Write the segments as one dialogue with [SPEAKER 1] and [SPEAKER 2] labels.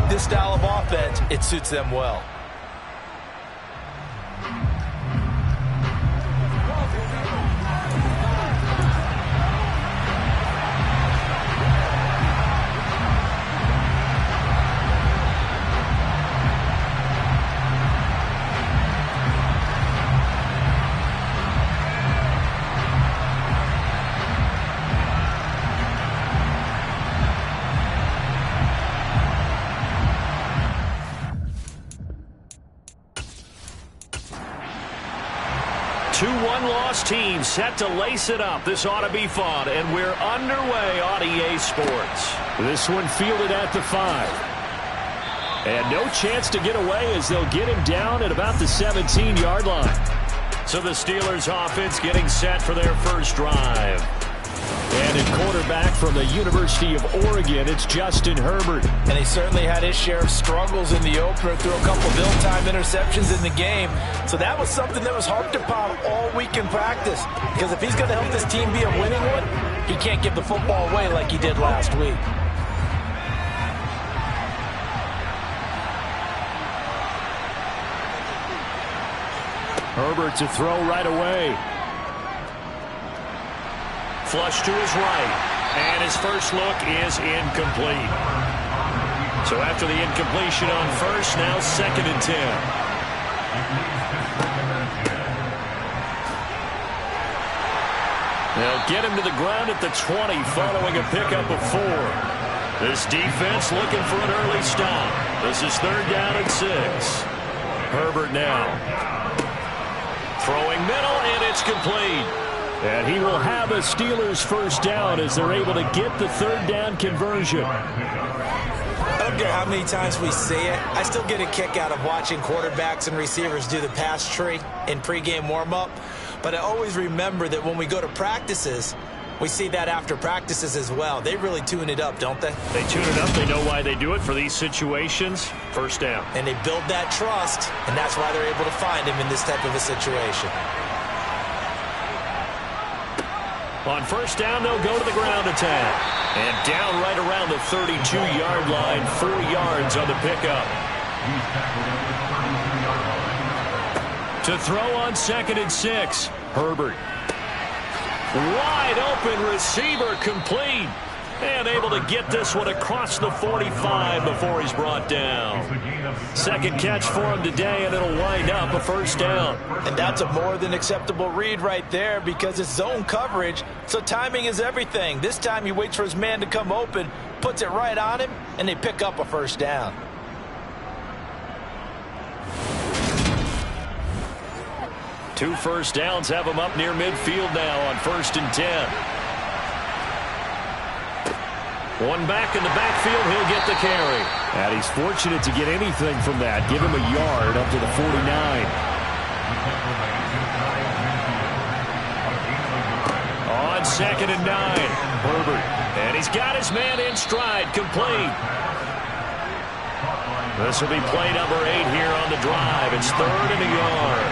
[SPEAKER 1] With this style of offense, it suits them well.
[SPEAKER 2] Two one-loss teams set to lace it up. This ought to be fun, and we're underway on EA Sports. This one fielded at the 5. And no chance to get away as they'll get him down at about the 17-yard line. So the Steelers offense getting set for their first drive. And at quarterback from the University of Oregon, it's Justin Herbert.
[SPEAKER 1] And he certainly had his share of struggles in the opener, threw a couple of ill-timed interceptions in the game. So that was something that was harped upon all week in practice. Because if he's going to help this team be a winning one, he can't give the football away like he did last week.
[SPEAKER 2] Herbert to throw right away. Flush to his right, and his first look is incomplete. So after the incompletion on first, now 2nd and 10. They'll get him to the ground at the 20 following a pickup of 4. This defense looking for an early stop. This is 3rd down and 6. Herbert now. Throwing middle, and it's complete. And he will have a Steelers first down as they're able to get the 3rd down conversion.
[SPEAKER 1] I don't care how many times we say it, I still get a kick out of watching quarterbacks and receivers do the pass tree in pregame warm-up. But I always remember that when we go to practices, we see that after practices as well. They really tune it up, don't they?
[SPEAKER 2] They tune it up. They know why they do it for these situations. First down.
[SPEAKER 1] And they build that trust, and that's why they're able to find him in this type of a situation.
[SPEAKER 2] On first down, they'll go to the ground attack. And down right around the 32-yard line, 4 yards on the pickup. To throw on 2nd and 6, Herbert. Wide open receiver, complete. And able to get this one across the 45 before he's brought down. 2nd catch for him today, and it'll wind up a first down.
[SPEAKER 1] And that's a more than acceptable read right there because it's zone coverage, so timing is everything. This time he waits for his man to come open, puts it right on him, and they pick up a first down.
[SPEAKER 2] Two first downs have him up near midfield now on 1st and 10. One back in the backfield, he'll get the carry. And he's fortunate to get anything from that. Give him a yard up to the 49. On 2nd and 9, Herbert. And he's got his man in stride, complete. This will be play number 8 here on the drive. It's 3rd and a yard.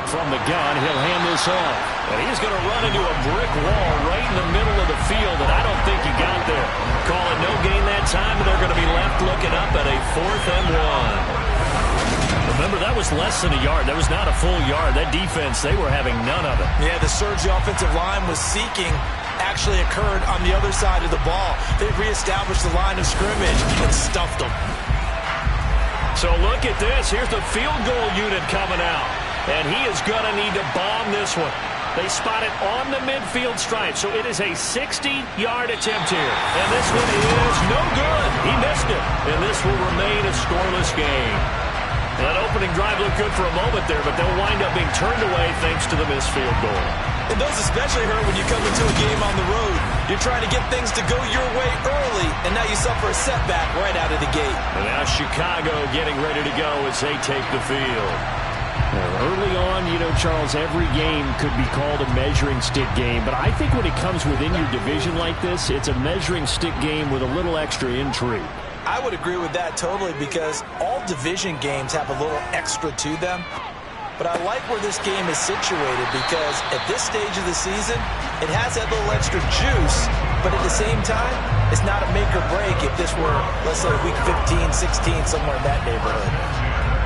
[SPEAKER 2] From the gun, he'll hand this off. And he's going to run into a brick wall right in the middle of the field, and I don't think he got there. Call it no gain that time, and they're going to be left looking up at a 4th and 1. Remember, that was less than a yard. That was not a full yard. That defense, they were having none of it.
[SPEAKER 1] Yeah, the surge the offensive line was seeking actually occurred on the other side of the ball. They reestablished the line of scrimmage and stuffed them.
[SPEAKER 2] So look at this. Here's the field goal unit coming out. And he is going to need to bomb this one. They spot it on the midfield stripe, so it is a 60-yard attempt here. And this one is no good. He missed it. And this will remain a scoreless game. That opening drive looked good for a moment there, but they'll wind up being turned away thanks to the missed field goal.
[SPEAKER 1] And those especially hurt when you come into a game on the road. You're trying to get things to go your way early, and now you suffer a setback right out of the gate.
[SPEAKER 2] And now Chicago getting ready to go as they take the field. Well, early on, you know, Charles, every game could be called a measuring stick game. But I think when it comes within your division like this, it's a measuring stick game with a little extra intrigue.
[SPEAKER 1] I would agree with that totally because all division games have a little extra to them. But I like where this game is situated because at this stage of the season, it has that little extra juice, but at the same time, It's not a make or break if this were, let's say, week 15, 16, somewhere in that neighborhood.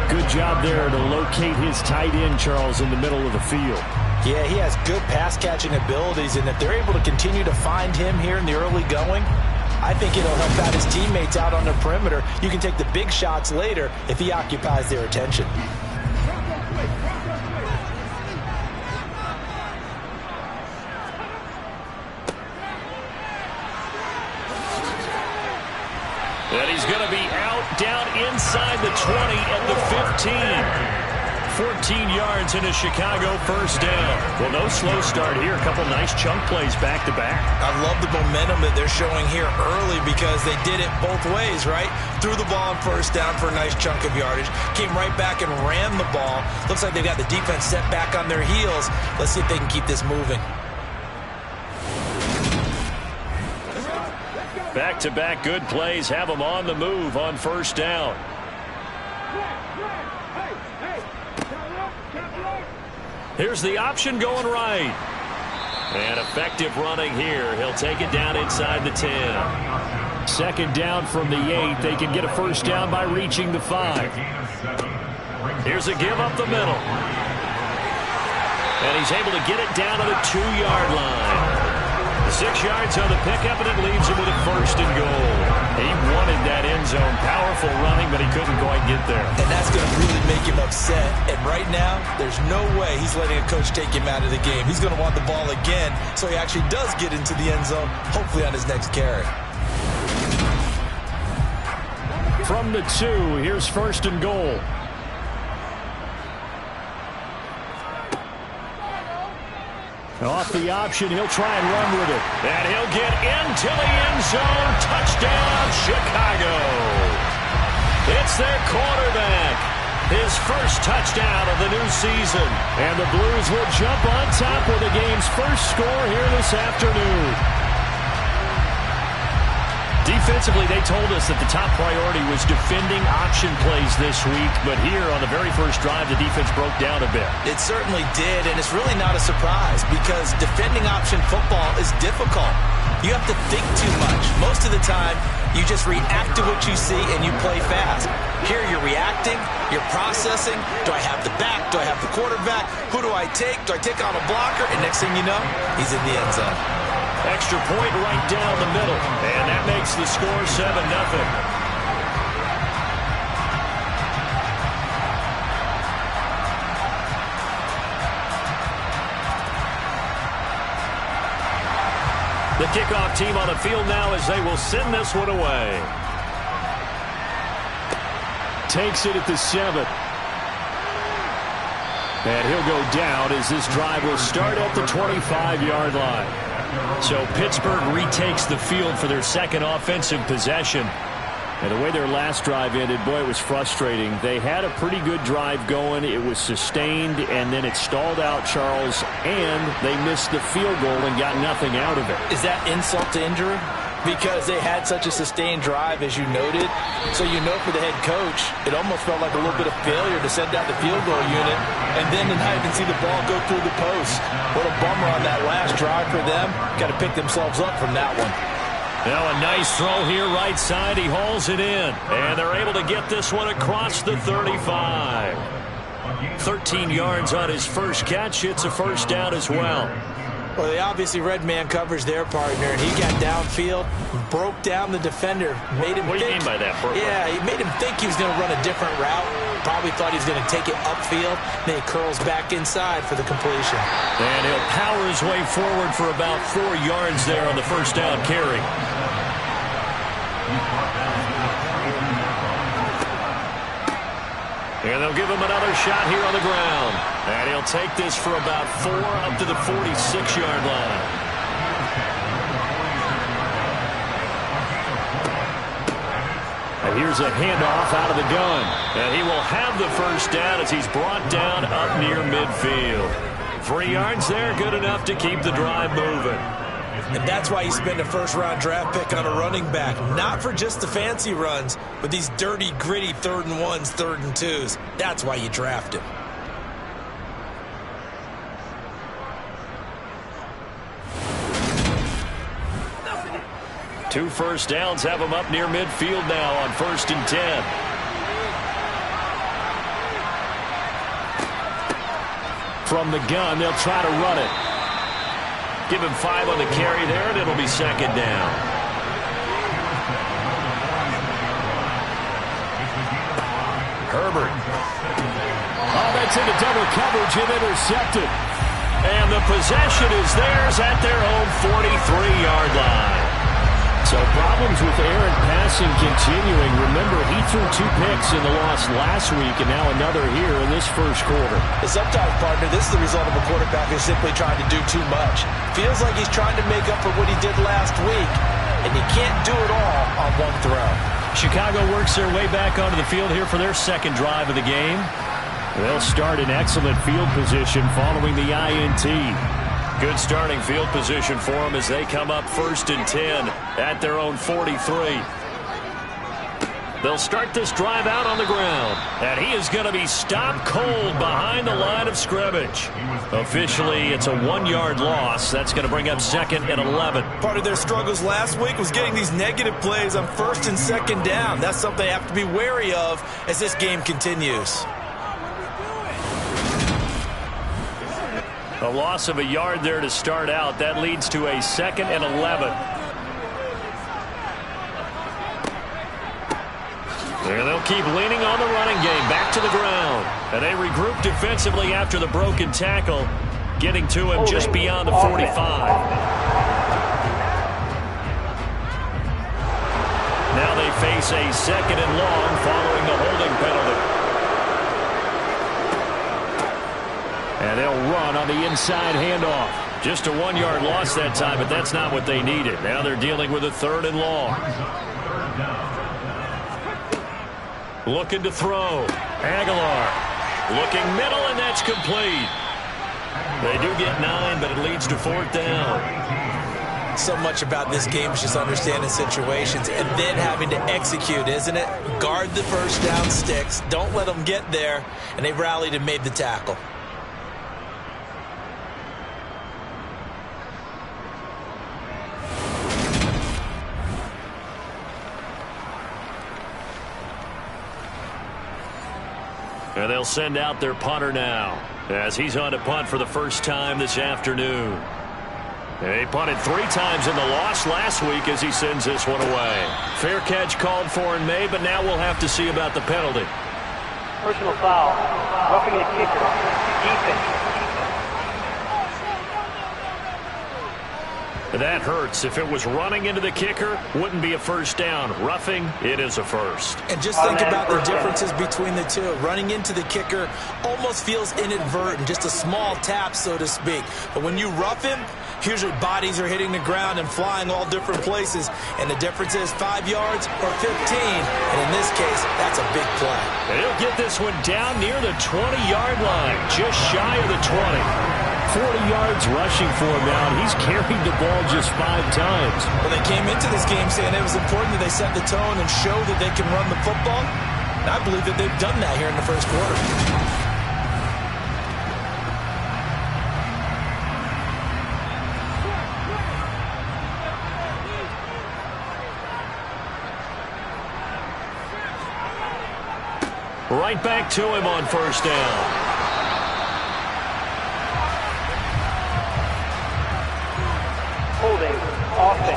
[SPEAKER 2] Good job there to locate his tight end, Charles, in the middle of the field.
[SPEAKER 1] Yeah, he has good pass-catching abilities, and if they're able to continue to find him here in the early going, I think it'll help out his teammates out on the perimeter. You can take the big shots later if he occupies their attention.
[SPEAKER 2] And he's going to be out down inside the 20 at the 15. 14 yards in a Chicago first down. Well, no slow start here. A couple nice chunk plays back-to-back.
[SPEAKER 1] I love the momentum that they're showing here early because they did it both ways, right? Threw the ball on first down for a nice chunk of yardage. Came right back and ran the ball. Looks like they've got the defense set back on their heels. Let's see if they can keep this moving.
[SPEAKER 2] Back-to-back good plays have them on the move on first down. Here's the option going right. And effective running here. He'll take it down inside the 10. Second down from the 8. They can get a first down by reaching the 5. Here's a give up the middle. And he's able to get it down to the 2-yard line. 6 yards on the pickup, and it leaves him with a first and goal. He wanted that end zone. Powerful running, but he couldn't quite get there.
[SPEAKER 1] And that's going to really make him upset. And right now, there's no way he's letting a coach take him out of the game. He's going to want the ball again, so he actually does get into the end zone, hopefully on his next carry.
[SPEAKER 2] From the 2, here's first and goal. Off the option, he'll try and run with it. And he'll get into the end zone. Touchdown, Chicago. It's their quarterback. His first touchdown of the new season. And the Blues will jump on top with the game's first score here this afternoon. Defensively, they told us that the top priority was defending option plays this week, but here on the very first drive, the defense broke down a bit.
[SPEAKER 1] It certainly did, and it's really not a surprise because defending option football is difficult. You have to think too much. Most of the time, you just react to what you see and you play fast. Here, you're reacting, you're processing. Do I have the back? Do I have the quarterback? Who do I take? Do I take on a blocker? And next thing you know, he's in the end zone.
[SPEAKER 2] Extra point right down the middle. And that makes the score 7-0. The kickoff team on the field now as they will send this one away. Takes it at the 7. And he'll go down as this drive will start at the 25-yard line. So Pittsburgh retakes the field for their second offensive possession. And the way their last drive ended, boy, it was frustrating. They had a pretty good drive going. It was sustained, and then it stalled out, Charles, and they missed the field goal and got nothing out of it.
[SPEAKER 1] Is that insult to injury? Because they had such a sustained drive, as you noted. So you know for the head coach, it almost felt like a little bit of failure to send out the field goal unit and then to not even see the ball go through the post. What a bummer on that last drive for them. Got to pick themselves up from that one.
[SPEAKER 2] Now a nice throw here right side. He hauls it in. And they're able to get this one across the 35. 13 yards on his first catch. It's a first down as well.
[SPEAKER 1] Well, they obviously read man coverage their partner, and he got downfield, broke down the defender, made him
[SPEAKER 2] What do you mean by that, Burke?
[SPEAKER 1] Yeah, he made him think he was going to run a different route. Probably thought he was going to take it upfield. Then he curls back inside for the completion.
[SPEAKER 2] And he'll power his way forward for about 4 yards there on the first down carry. And they'll give him another shot here on the ground. And he'll take this for about 4 up to the 46-yard line. And here's a handoff out of the gun. And he will have the first down as he's brought down up near midfield. 3 yards there, good enough to keep the drive moving.
[SPEAKER 1] And that's why you spend a first-round draft pick on a running back. Not for just the fancy runs, but these dirty, gritty 3rd and 1s, 3rd and 2s. That's why you draft him.
[SPEAKER 2] 2 first downs have them up near midfield now on 1st and 10. From the gun, they'll try to run it. Give him 5 on the carry there, and it'll be 2nd down. Herbert. Oh, that's into double coverage and intercepted. And the possession is theirs at their own 43-yard line. So problems with errant passing continuing. Remember, he threw 2 picks in the loss last week and now another here in this first quarter.
[SPEAKER 1] Sometimes, partner, this is the result of a quarterback who's simply trying to do too much. Feels like he's trying to make up for what he did last week, and he can't do it all on one throw.
[SPEAKER 2] Chicago works their way back onto the field here for their second drive of the game. They'll start in excellent field position following the INT. Good starting field position for them as they come up 1st and 10 at their own 43. They'll start this drive out on the ground, and he is going to be stopped cold behind the line of scrimmage. Officially, it's a 1-yard loss. That's going to bring up 2nd and 11.
[SPEAKER 1] Part of their struggles last week was getting these negative plays on 1st and 2nd down. That's something they have to be wary of as this game continues.
[SPEAKER 2] A loss of a yard there to start out. That leads to a 2nd and 11. And they'll keep leaning on the running game. Back to the ground. And they regroup defensively after the broken tackle, getting to him just beyond the 45. Now they face a 2nd and long following the holding penalty. And they'll run on the inside handoff. Just a 1-yard loss that time, but that's not what they needed. Now they're dealing with a 3rd and long. Looking to throw. Aguilar. Looking middle, and that's complete. They do get 9, but it leads to 4th down.
[SPEAKER 1] So much about this game is just understanding situations and then having to execute, isn't it? Guard the first down sticks. Don't let them get there. And they rallied and made the tackle.
[SPEAKER 2] And they'll send out their punter now as he's on to punt for the first time this afternoon. He punted 3 times in the loss last week as he sends this one away. Fair catch called for and made, but now we'll have to see about the penalty.
[SPEAKER 3] Personal foul. Roughing the kicker. Defense.
[SPEAKER 2] That hurts. If it was running into the kicker, wouldn't be a first down. Roughing, it is a first.
[SPEAKER 1] And just think about the differences between the two. Running into the kicker almost feels inadvertent, just a small tap, so to speak. But when you rough him, usually bodies are hitting the ground and flying all different places. And the difference is 5 yards or 15. And in this case, that's a big play.
[SPEAKER 2] And he'll get this one down near the 20-yard line, just shy of the 20. 40 yards rushing for him now, and he's carried the ball just 5 times.
[SPEAKER 1] Well, they came into this game saying it was important that they set the tone and show that they can run the football. And I believe that they've done that here in the first quarter.
[SPEAKER 2] Right back to him on first down.
[SPEAKER 3] Holding. Offense.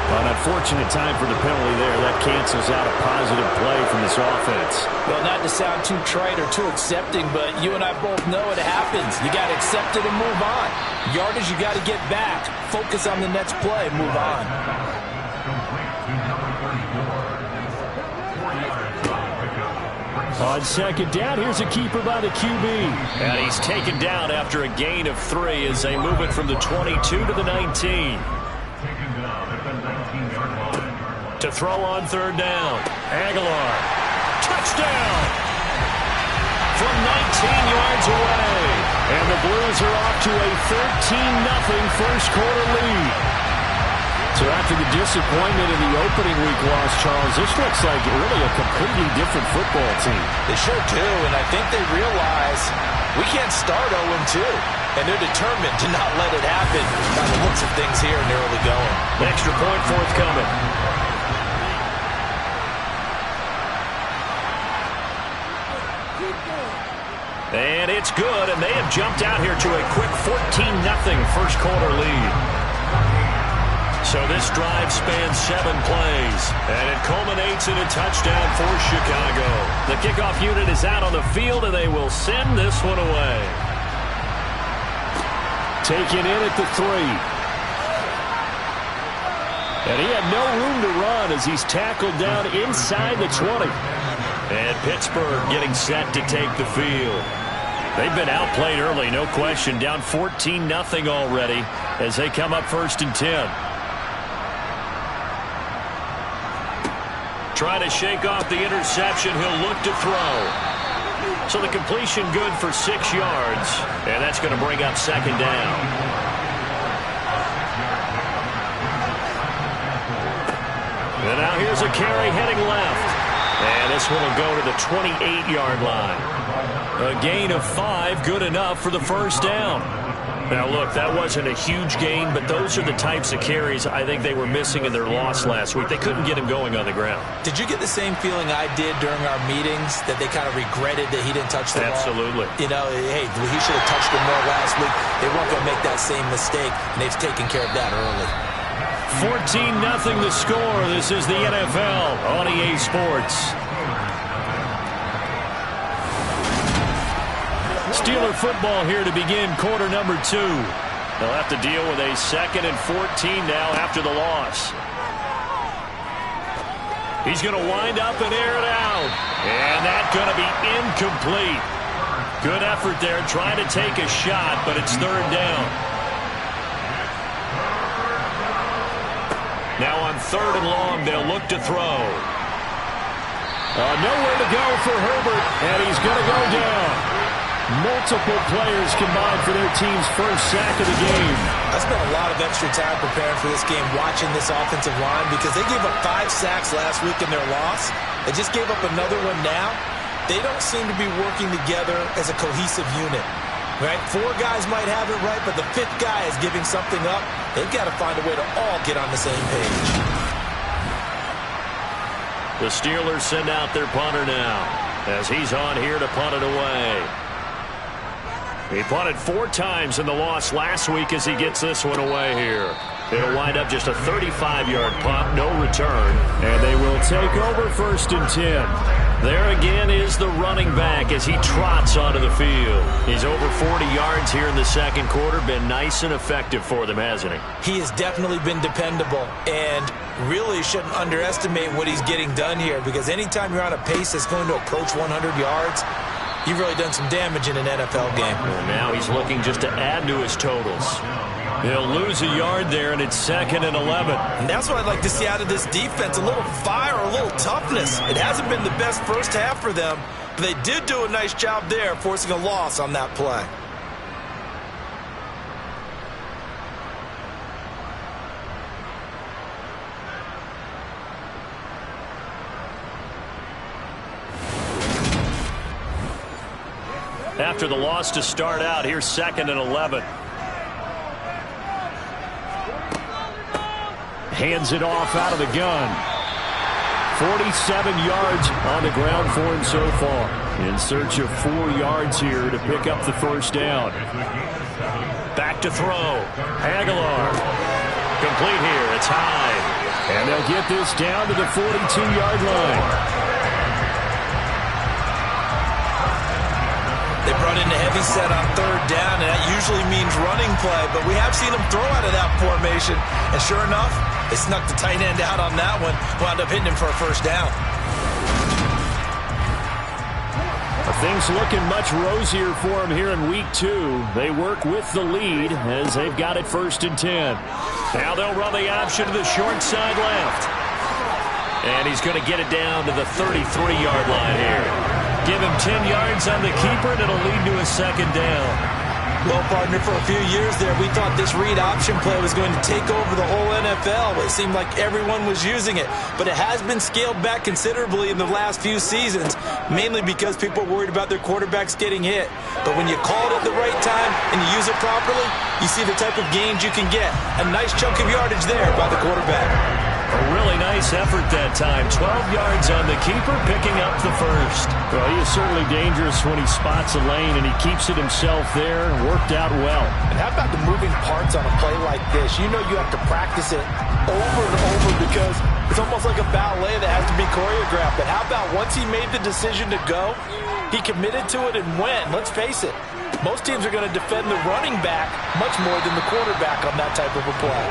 [SPEAKER 2] An unfortunate time for the penalty there. That cancels out a positive play from this offense.
[SPEAKER 1] Well, not to sound too trite or too accepting, but you and I both know it happens. You got to accept it and move on. Yardage, you got to get back. Focus on the next play. Move on.
[SPEAKER 2] On second down, here's a keeper by the QB. And he's taken down after a gain of 3 as they move it from the 22 to the 19. To throw on third down. Aguilar. Touchdown! From 19 yards away. And the Blues are off to a 13-0 first quarter lead. So after the disappointment in the opening week loss, Charles, this looks like really a completely different football team.
[SPEAKER 1] They sure do, and I think they realize we can't start 0-2. And they're determined to not let it happen by the looks of things here in the early going.
[SPEAKER 2] Extra point forthcoming. And it's good, and they have jumped out here to a quick 14-0 first quarter lead. So this drive spans 7 plays, and it culminates in a touchdown for Chicago. The kickoff unit is out on the field, and they will send this one away. Taken in at the 3. And he had no room to run as he's tackled down inside the 20. And Pittsburgh getting set to take the field. They've been outplayed early, no question. Down 14-0 already as they come up 1st and 10. Trying to shake off the interception. He'll look to throw. So the completion good for 6 yards. And that's going to bring up 2nd down. And now here's a carry heading left. And this one will go to the 28-yard line. A gain of 5, good enough for the 1st down. Now, look, that wasn't a huge gain, but those are the types of carries I think they were missing in their loss last week. They couldn't get him going on the ground.
[SPEAKER 1] Did you get the same feeling I did during our meetings, that they kind of regretted that he didn't touch the ball?
[SPEAKER 2] Absolutely.
[SPEAKER 1] You know, hey, he should have touched it more last week. They weren't going to make that same mistake, and they've taken care of that early.
[SPEAKER 2] 14-0 the score. This is the NFL on EA Sports. Steeler football here to begin quarter number 2. They'll have to deal with a 2nd and 14 now after the loss. He's going to wind up and air it out. And that's going to be incomplete. Good effort there trying to take a shot, but it's 3rd down. Now on 3rd and long, they'll look to throw. Nowhere to go for Herbert, and he's going to go down. Multiple players combined for their team's first sack of the game.
[SPEAKER 1] I spent a lot of extra time preparing for this game, watching this offensive line, because they gave up 5 sacks last week in their loss. They just gave up another one now. They don't seem to be working together as a cohesive unit. Right? 4 guys might have it right, but the 5th guy is giving something up. They've got to find a way to all get on the same page.
[SPEAKER 2] The Steelers send out their punter now as he's on here to punt it away. He punted 4 times in the loss last week as he gets this one away here. It'll wind up just a 35-yard punt, no return, and they will take over 1st and 10. There again is the running back as he trots onto the field. He's over 40 yards here in the 2nd quarter. Been nice and effective for them, hasn't he?
[SPEAKER 1] He has definitely been dependable, and really shouldn't underestimate what he's getting done here, because anytime you're on a pace that's going to approach 100 yards, you've really done some damage in an NFL game.
[SPEAKER 2] Well, now he's looking just to add to his totals. He'll lose a yard there, and it's 2nd and 11.
[SPEAKER 1] And that's what I'd like to see out of this defense, a little fire, a little toughness. It hasn't been the best first half for them, but they did do a nice job there, forcing a loss on that play.
[SPEAKER 2] After the loss to start out, here's 2nd and 11. Hands it off out of the gun. 47 yards on the ground for him so far. In search of 4 yards here to pick up the 1st down. Back to throw. Aguilar. Complete here. It's high. And they'll get this down to the 42-yard line.
[SPEAKER 1] They brought in the heavy set on 3rd down, and that usually means running play, but we have seen them throw out of that formation, and sure enough, they snuck the tight end out on that one, wound up hitting him for a 1st down.
[SPEAKER 2] Things looking much rosier for him here in week 2. They work with the lead as they've got it 1st and 10. Now they'll run the option to the short side left. And he's going to get it down to the 33-yard line here. Give him 10 yards on the keeper, and it'll lead to a 2nd down.
[SPEAKER 1] Well, partner, for a few years there, we thought this read option play was going to take over the whole NFL. It seemed like everyone was using it. But it has been scaled back considerably in the last few seasons, mainly because people are worried about their quarterbacks getting hit. But when you call it at the right time and you use it properly, you see the type of gains you can get. A nice chunk of yardage there by the quarterback.
[SPEAKER 2] A really nice effort that time. 12 yards on the keeper, picking up the first. Well, he is certainly dangerous when he spots a lane, and he keeps it himself there. Worked out well.
[SPEAKER 1] And how about the moving parts on a play like this? You know you have to practice it over and over because it's almost like a ballet that has to be choreographed. But how about once he made the decision to go, he committed to it and went. Let's face it, most teams are going to defend the running back much more than the quarterback on that type of a play.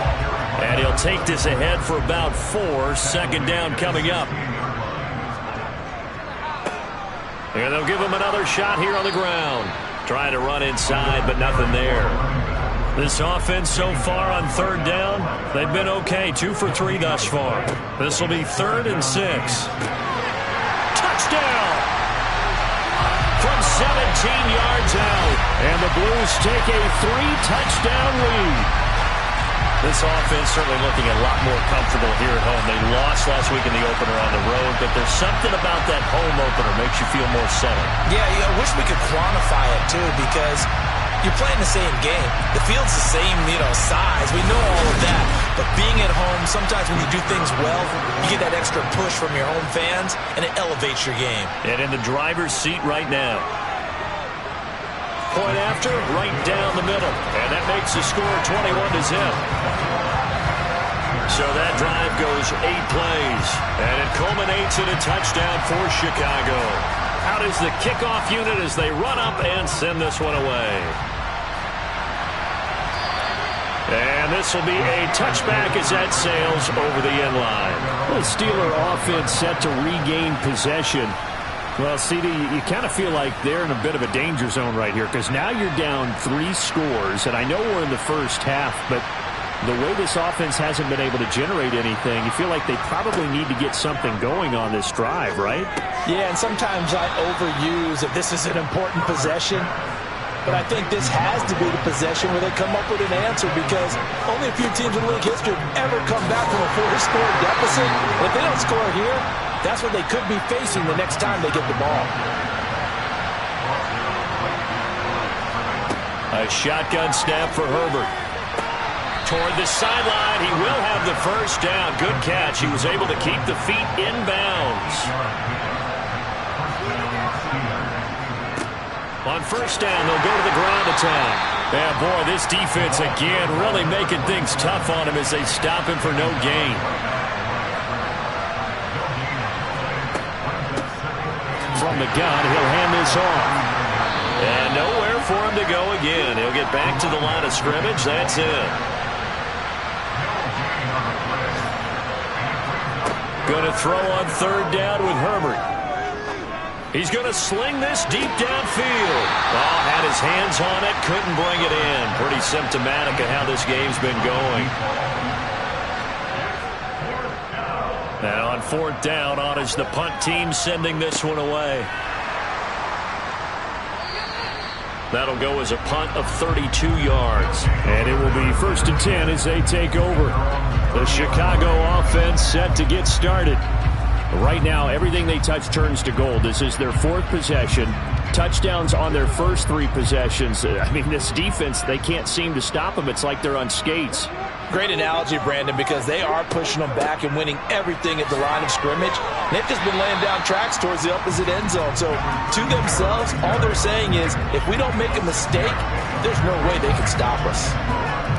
[SPEAKER 2] And he'll take this ahead for about 4. Second down coming up. And they'll give him another shot here on the ground. Trying to run inside, but nothing there. This offense so far on third down, they've been okay. 2 for 3 thus far. This will be 3rd and 6. Touchdown! From 17 yards out. And the Blues take a 3-touchdown lead. This offense certainly looking a lot more comfortable here at home. They lost last week in the opener on the road, but there's something about that home opener makes you feel more settled.
[SPEAKER 1] Yeah, I wish we could quantify it, too, because you're playing the same game. The field's the same, size. We know all of that. But being at home, sometimes when you do things well, you get that extra push from your home fans, and it elevates your game.
[SPEAKER 2] And in the driver's seat right now. Point after, right down the middle. And that makes the score 21-0. So that drive goes 8 plays. And it culminates in a touchdown for Chicago. Out is the kickoff unit as they run up and send this one away. And this will be a touchback as that sails over the end line.
[SPEAKER 4] The Steeler offense set to regain possession. Well, CD, you kind of feel like they're in a bit of a danger zone right here because now you're down 3 scores, and I know we're in the first half, but the way this offense hasn't been able to generate anything, you feel like they probably need to get something going on this drive, right?
[SPEAKER 1] Yeah, and sometimes I overuse that this is an important possession, but I think this has to be the possession where they come up with an answer because only a few teams in league history have ever come back from a 4-score deficit. And if they don't score here, that's what they could be facing the next time they get the ball.
[SPEAKER 2] A shotgun snap for Herbert. Toward the sideline, he will have the first down. Good catch. He was able to keep the feet in bounds. On first down, they'll go to the ground attack. Yeah, boy, this defense again really making things tough on him as they stop him for no gain. From the gun, he'll hand this off. And nowhere for him to go again. He'll get back to the line of scrimmage. That's it. Going to throw on third down with Herbert. He's going to sling this deep downfield. Oh, had his hands on it, couldn't bring it in. Pretty symptomatic of how this game's been going. Now on fourth down, on is the punt team sending this one away. That'll go as a punt of 32 yards.
[SPEAKER 4] And it will be 1st and 10 as they take over. The Chicago offense set to get started. Right now, everything they touch turns to gold. This is their 4th possession. Touchdowns on their first 3 possessions. I mean, this defense, they can't seem to stop them. It's like they're on skates.
[SPEAKER 1] Great analogy, Brandon, because they are pushing them back and winning everything at the line of scrimmage. They've just been laying down tracks towards the opposite end zone. So to themselves, all they're saying is, if we don't make a mistake, there's no way they can stop us.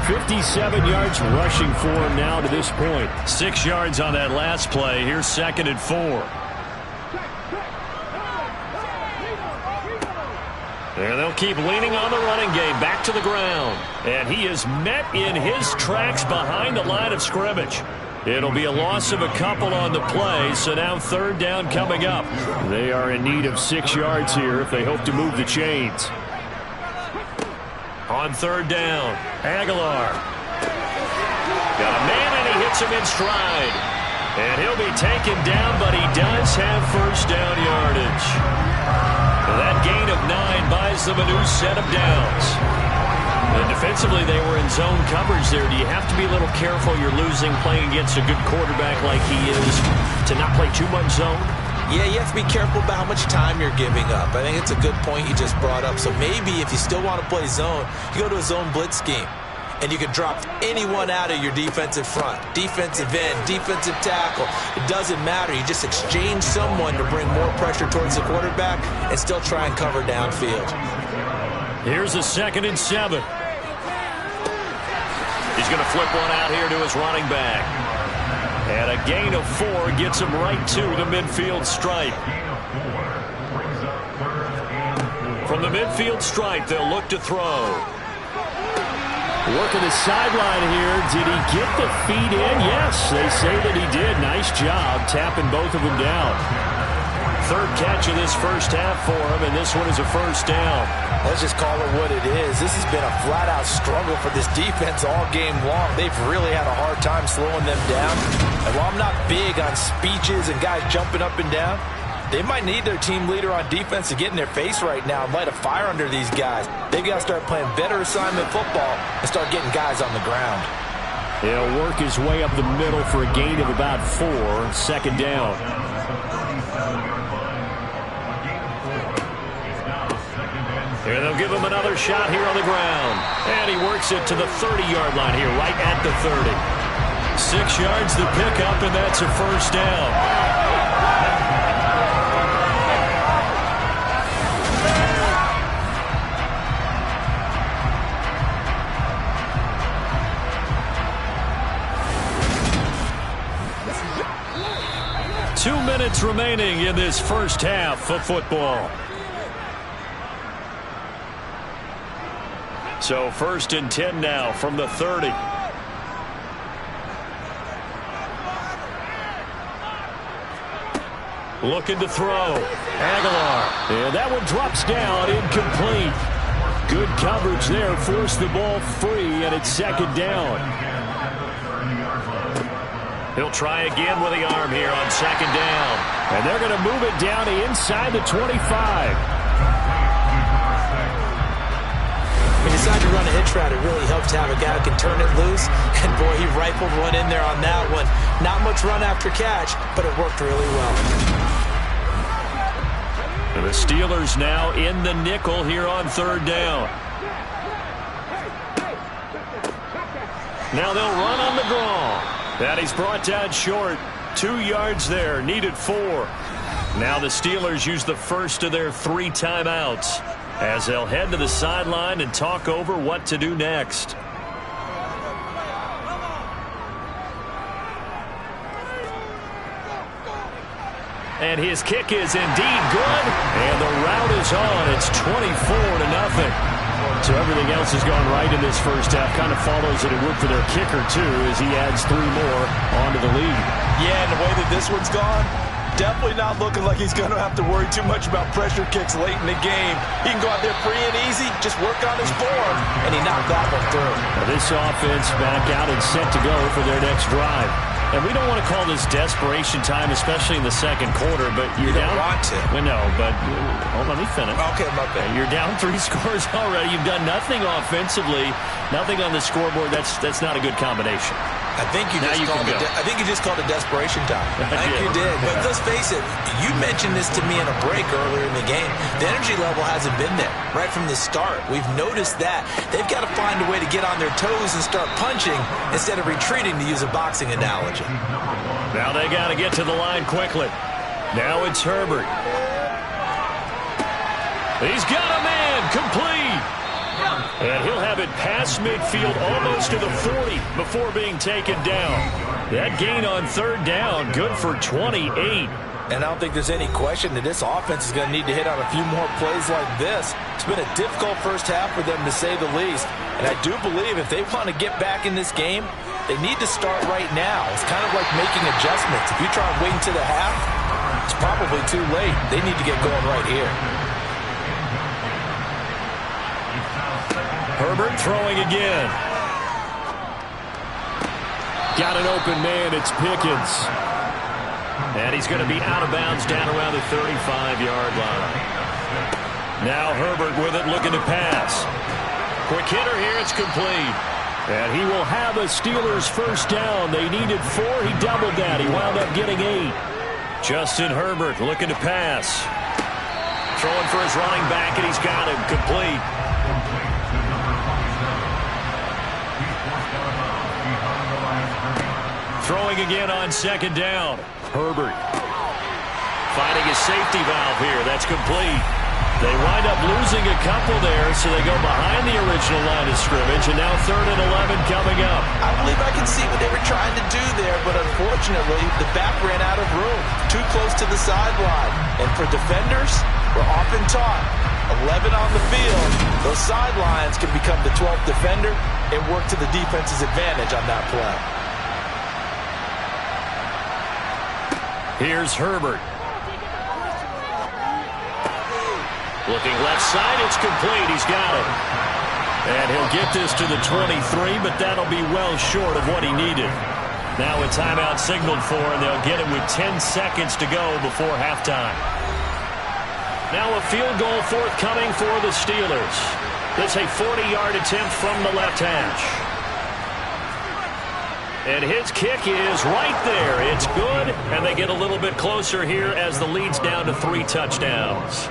[SPEAKER 4] 57 yards rushing for him now to this point.
[SPEAKER 2] 6 yards on that last play. Here's 2nd and 4. And they'll keep leaning on the running game. Back to the ground. And he is met in his tracks behind the line of scrimmage. It'll be a loss of a couple on the play, so now 3rd down coming up.
[SPEAKER 4] They are in need of 6 yards here if they hope to move the chains.
[SPEAKER 2] On 3rd down, Aguilar. Got a man, and he hits him in stride. And he'll be taken down, but he does have first down yardage. That gain of 9 buys them a new set of downs. And defensively, they were in zone coverage there. Do you have to be a little careful? You're losing playing against a good quarterback like he is to not play too much zone?
[SPEAKER 1] Yeah, you have to be careful about how much time you're giving up. I think it's a good point you just brought up. So maybe if you still want to play zone, you go to a zone blitz scheme. And you can drop anyone out of your defensive front. Defensive end, defensive tackle. It doesn't matter. You just exchange someone to bring more pressure towards the quarterback and still try and cover downfield.
[SPEAKER 2] Here's a 2nd and 7. He's going to flip one out here to his running back. And a gain of 4 gets him right to the midfield stripe. From the midfield stripe, they'll look to throw.
[SPEAKER 4] Working the sideline here. Did he get the feet in? Yes, they say that he did. Nice job tapping both of them down.
[SPEAKER 2] 3rd catch of this first half for him, and this one is a first down.
[SPEAKER 1] Let's just call it what it is. This has been a flat-out struggle for this defense all game long. They've really had a hard time slowing them down. And while I'm not big on speeches and guys jumping up and down, they might need their team leader on defense to get in their face right now and light a fire under these guys. They've got to start playing better assignment football and start getting guys on the ground.
[SPEAKER 4] He'll work his way up the middle for a gain of about 4. 2nd down.
[SPEAKER 2] Here they'll give him another shot here on the ground. And he works it to the 30-yard line here, right at the 30. 6 yards the pickup, and that's a first down. 2 minutes remaining in this first half of football. So 1st and 10 now from the 30. Looking to throw. Aguilar.
[SPEAKER 4] And that one drops down, incomplete. Good coverage there, forced the ball free, and it's 2nd down.
[SPEAKER 2] He'll try again with the arm here on 2nd down.
[SPEAKER 4] And they're going to move it down to inside the 25.
[SPEAKER 1] When you decide to run a hitch route, it really helps to have a guy who can turn it loose. And, boy, he rifled one in there on that one. Not much run after catch, but it worked really well.
[SPEAKER 2] And the Steelers now in the nickel here on 3rd down. Now they'll run on the draw. And he's brought down short. 2 yards there. Needed 4. Now the Steelers use the first of their 3 timeouts as they'll head to the sideline and talk over what to do next. And his kick is indeed good. And the route is on. It's 24-0. So everything else has gone right in this first half. Kind of follows that it would for their kicker, too, as he adds 3 more onto the lead.
[SPEAKER 1] Yeah, and the way that this one's gone, definitely not looking like he's going to have to worry too much about pressure kicks late in the game. He can go out there free and easy, just work on his form, and he knocked that one through.
[SPEAKER 4] Now this offense back out and set to go for their next drive.
[SPEAKER 2] And we don't want to call this desperation time, especially in the 2nd quarter, but you're down.
[SPEAKER 1] You don't want to.
[SPEAKER 2] Well, no, but let me finish.
[SPEAKER 1] Okay, my bad.
[SPEAKER 2] You're down 3 scores already. You've done nothing offensively, nothing on the scoreboard. That's not a good combination.
[SPEAKER 1] I think you just called it desperation time. I think you did. But let's face it, you mentioned this to me in a break earlier in the game. The energy level hasn't been there right from the start. We've noticed that. They've got to find a way to get on their toes and start punching instead of retreating, to use a boxing analogy.
[SPEAKER 2] Now they got to get to the line quickly. Now it's Herbert. He's got a man complete. And he'll have it past midfield almost to the 40 before being taken down. That gain on 3rd down, good for 28.
[SPEAKER 1] And I don't think there's any question that this offense is going to need to hit on a few more plays like this. It's been a difficult first half for them, to say the least. And I do believe if they want to get back in this game, they need to start right now. It's kind of like making adjustments. If you try and wait until the half, it's probably too late. They need to get going right here.
[SPEAKER 2] Herbert throwing again.
[SPEAKER 4] Got an open man. It's Pickens.
[SPEAKER 2] And he's going to be out of bounds down around the 35-yard line. Now Herbert with it, looking to pass. Quick hitter here. It's complete.
[SPEAKER 4] And he will have a Steelers first down. They needed 4. He doubled that. He wound up getting 8.
[SPEAKER 2] Justin Herbert looking to pass. Throwing for his running back, and he's got him. Complete. Throwing again on second down. Herbert finding his safety valve here. That's complete. They wind up losing a couple there, so they go behind the original line of scrimmage, and now 3rd and 11 coming up.
[SPEAKER 1] I believe I can see what they were trying to do there, but unfortunately, the back ran out of room. Too close to the sideline. And for defenders, we're often taught, 11 on the field, those sidelines can become the 12th defender and work to the defense's advantage on that play.
[SPEAKER 2] Here's Herbert. Looking left side, it's complete. He's got it. And he'll get this to the 23, but that'll be well short of what he needed. Now a timeout signaled for, and they'll get it with 10 seconds to go before halftime. Now a field goal forthcoming for the Steelers. This a 40-yard attempt from the left hash. And his kick is right there. It's good, and they get a little bit closer here as the lead's down to 3 touchdowns.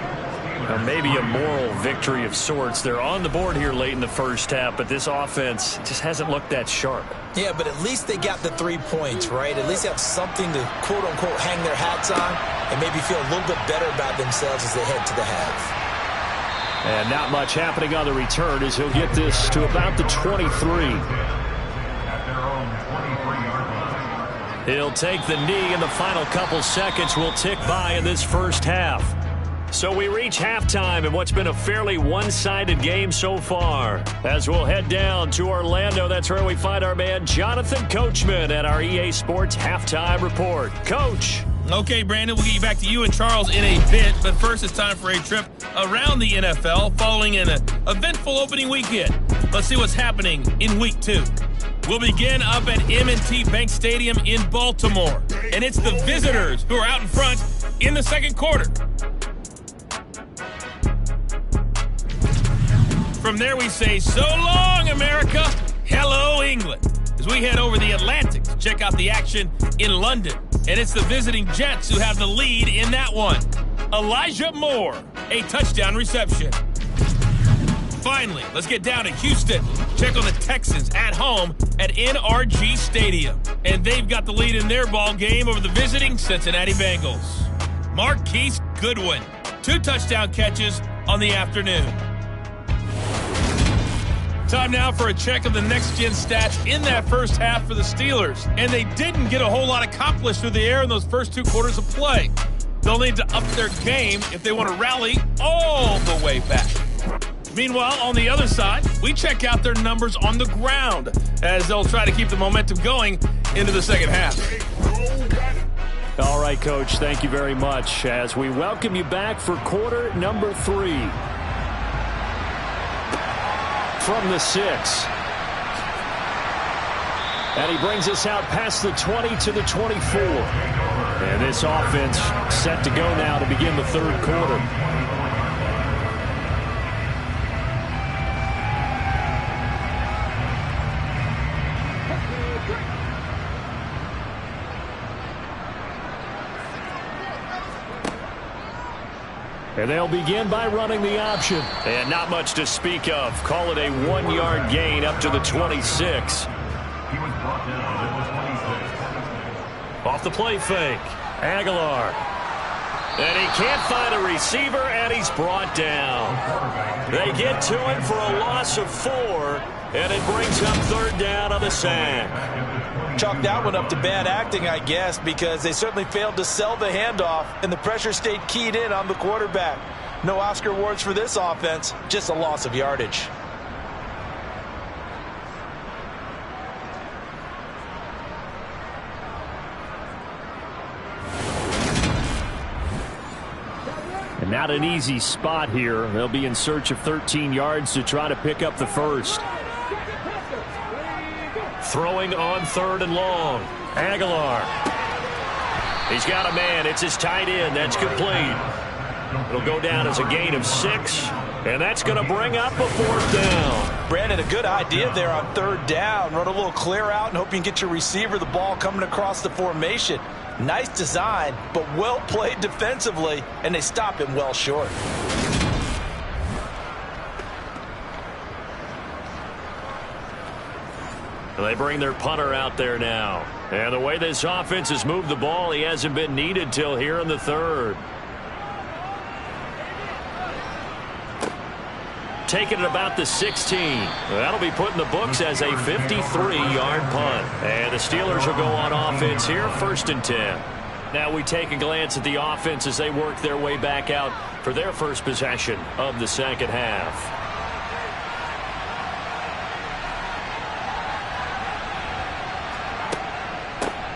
[SPEAKER 2] Maybe a moral victory of sorts. They're on the board here late in the first half, but this offense just hasn't looked that sharp.
[SPEAKER 1] Yeah, but at least they got the 3 points, right? At least they have something to, quote-unquote, hang their hats on and maybe feel a little bit better about themselves as they head to the half.
[SPEAKER 4] And not much happening on the return as he'll get this to about the 23.
[SPEAKER 2] He'll take the knee, and the final couple seconds will tick by in this first half. So we reach halftime in what's been a fairly one-sided game so far. As we'll head down to Orlando, that's where we find our man Jonathan Coachman at our EA Sports Halftime Report. Coach.
[SPEAKER 5] Okay, Brandon, we'll get you back to you and Charles in a bit, but first it's time for a trip around the NFL following an eventful opening weekend. Let's see what's happening in Week 2. We'll begin up at M&T Bank Stadium in Baltimore, and it's the visitors who are out in front in the second quarter. From there, we say, so long, America. Hello, England. As we head over the Atlantic to check out the action in London. And it's the visiting Jets who have the lead in that one. Elijah Moore, a touchdown reception. Finally, let's get down to Houston. Check on the Texans at home at NRG Stadium. And they've got the lead in their ball game over the visiting Cincinnati Bengals. Marquise Goodwin, 2 touchdown catches on the afternoon. Time now for a check of the next-gen stats in that first half for the Steelers. And they didn't get a whole lot accomplished through the air in those first 2 quarters of play. They'll need to up their game if they want to rally all the way back. Meanwhile, on the other side, we check out their numbers on the ground as they'll try to keep the momentum going into the second half.
[SPEAKER 4] All right, Coach, thank you very much as we welcome you back for quarter number 3. From the 6. And he brings us out past the 20 to the 24. And this offense set to go now to begin the third quarter. And they'll begin by running the option.
[SPEAKER 2] And not much to speak of. Call it a 1-yard gain up to the 26. Off the play fake. Aguilar. And he can't find a receiver, and he's brought down. They get to him for a loss of 4, and it brings up third down on the sack.
[SPEAKER 1] Chalk that one up to bad acting, I guess, because they certainly failed to sell the handoff, and the pressure stayed keyed in on the quarterback. No Oscar awards for this offense, just a loss of yardage.
[SPEAKER 4] And not an easy spot here. They'll be in search of 13 yards to try to pick up the first.
[SPEAKER 2] Throwing on 3rd and long. Aguilar. He's got a man. It's his tight end. That's complete. It'll go down as a gain of 6. And that's going to bring up a 4th down.
[SPEAKER 1] Brandon, a good idea there on third down. Run a little clear out and hope you can get your receiver the ball coming across the formation. Nice design, but well played defensively, and they stop him well short.
[SPEAKER 2] They bring their punter out there now. And the way this offense has moved the ball, he hasn't been needed till here in the third. Taking it about the 16. That'll be put in the books as a 53-yard punt. And the Steelers will go on offense here, 1st and 10. Now we take a glance at the offense as they work their way back out for their first possession of the second half.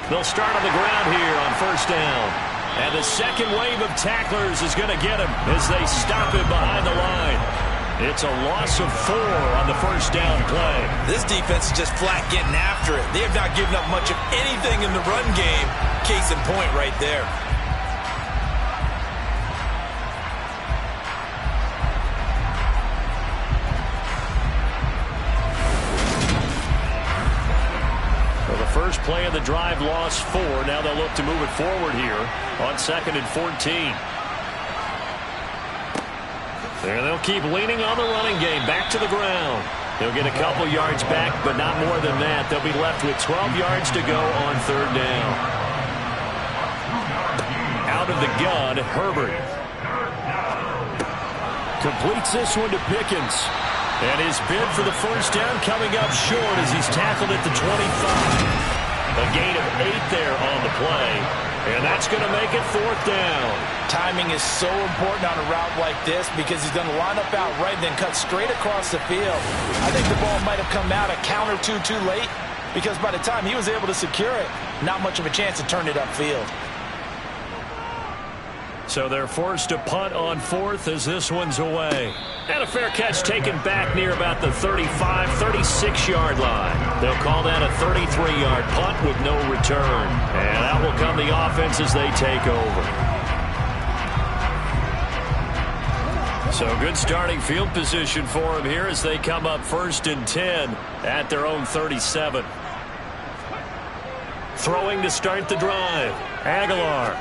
[SPEAKER 2] They'll start on the ground here on 1st down. And the second wave of tacklers is going to get him as they stop him behind the line. It's a loss of 4 on the 1st down play.
[SPEAKER 1] This defense is just flat getting after it. They have not given up much of anything in the run game. Case in point right there.
[SPEAKER 2] Well, the first play of the drive lost 4. Now they'll look to move it forward here on 2nd and 14. And they'll keep leaning on the running game. Back to the ground. They'll get a couple yards back, but not more than that. They'll be left with 12 yards to go on 3rd down. Out of the gun, Herbert. Completes this one to Pickens. And his bid for the 1st down coming up short as he's tackled at the 25. A gain of 8 there on the play. And that's going to make it 4th down.
[SPEAKER 1] Timing is so important on a route like this because he's going to line up out right and then cut straight across the field. I think the ball might have come out a count or two too late because by the time he was able to secure it, not much of a chance to turn it upfield.
[SPEAKER 2] So they're forced to punt on 4th as this one's away. And a fair catch taken back near about the 35, 36-yard line. They'll call that a 33-yard punt with no return. And that will come the offense as they take over. So good starting field position for them here as they come up 1st and 10 at their own 37. Throwing to start the drive. Aguilar.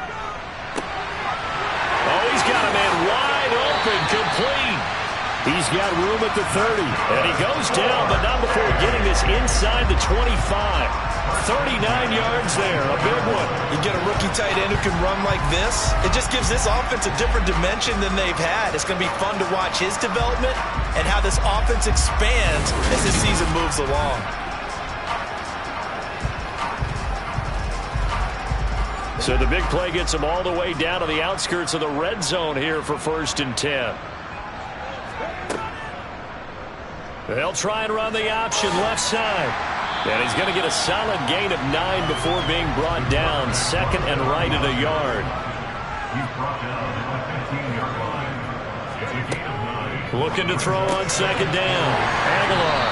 [SPEAKER 2] Oh, he's got a man wide open, complete. He's got room at the 30. And he goes down, but not before getting this inside the 25. 39 yards there, a big one.
[SPEAKER 1] You get a rookie tight end who can run like this. It just gives this offense a different dimension than they've had. It's going to be fun to watch his development and how this offense expands as this season moves along.
[SPEAKER 2] So the big play gets them all the way down to the outskirts of the red zone here for 1st and 10. They'll try and run the option left side. And he's going to get a solid gain of 9 before being brought down. 2nd and right at a yard. Looking to throw on 2nd down. Aguilar.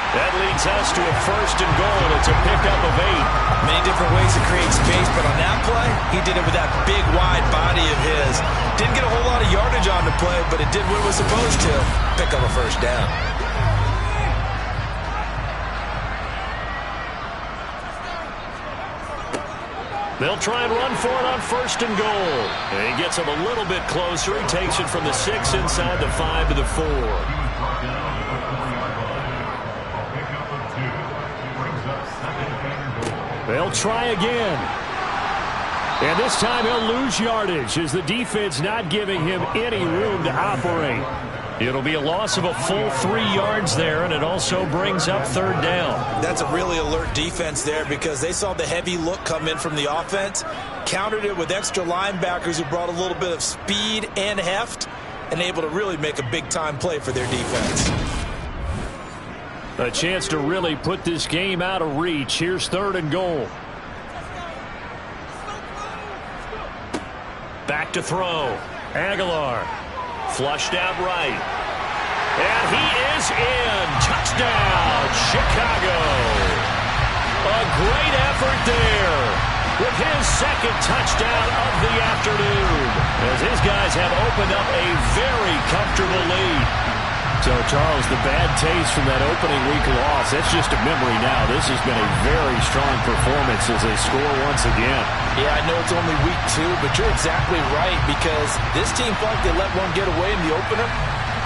[SPEAKER 2] That leads us to a 1st and goal. It's a pickup of 8.
[SPEAKER 1] Many different ways to create space, but on that play, he did it with that big, wide body of his. Didn't get a whole lot of yardage on the play, but it did what it was supposed to. Pick up a 1st down.
[SPEAKER 2] They'll try and run for it on 1st and goal. And he gets him a little bit closer. He takes it from the 6 inside the 5 to the 4. They'll try again. And this time he'll lose yardage as the defense not giving him any room to operate. It'll be a loss of a full 3 yards there, and it also brings up 3rd down.
[SPEAKER 1] That's a really alert defense there because they saw the heavy look come in from the offense, countered it with extra linebackers who brought a little bit of speed and heft, and able to really make a big-time play for their defense.
[SPEAKER 2] A chance to really put this game out of reach. Here's 3rd and goal. Back to throw. Aguilar. Flushed out right. And he is in. Touchdown, Chicago. A great effort there with his 2nd touchdown of the afternoon as his guys have opened up a very comfortable lead.
[SPEAKER 4] So, Charles, the bad taste from that opening week loss, that's just a memory now. This has been a very strong performance as they score once again.
[SPEAKER 1] Yeah, I know it's only week 2, but you're exactly right, because this team felt like they let one get away in the opener,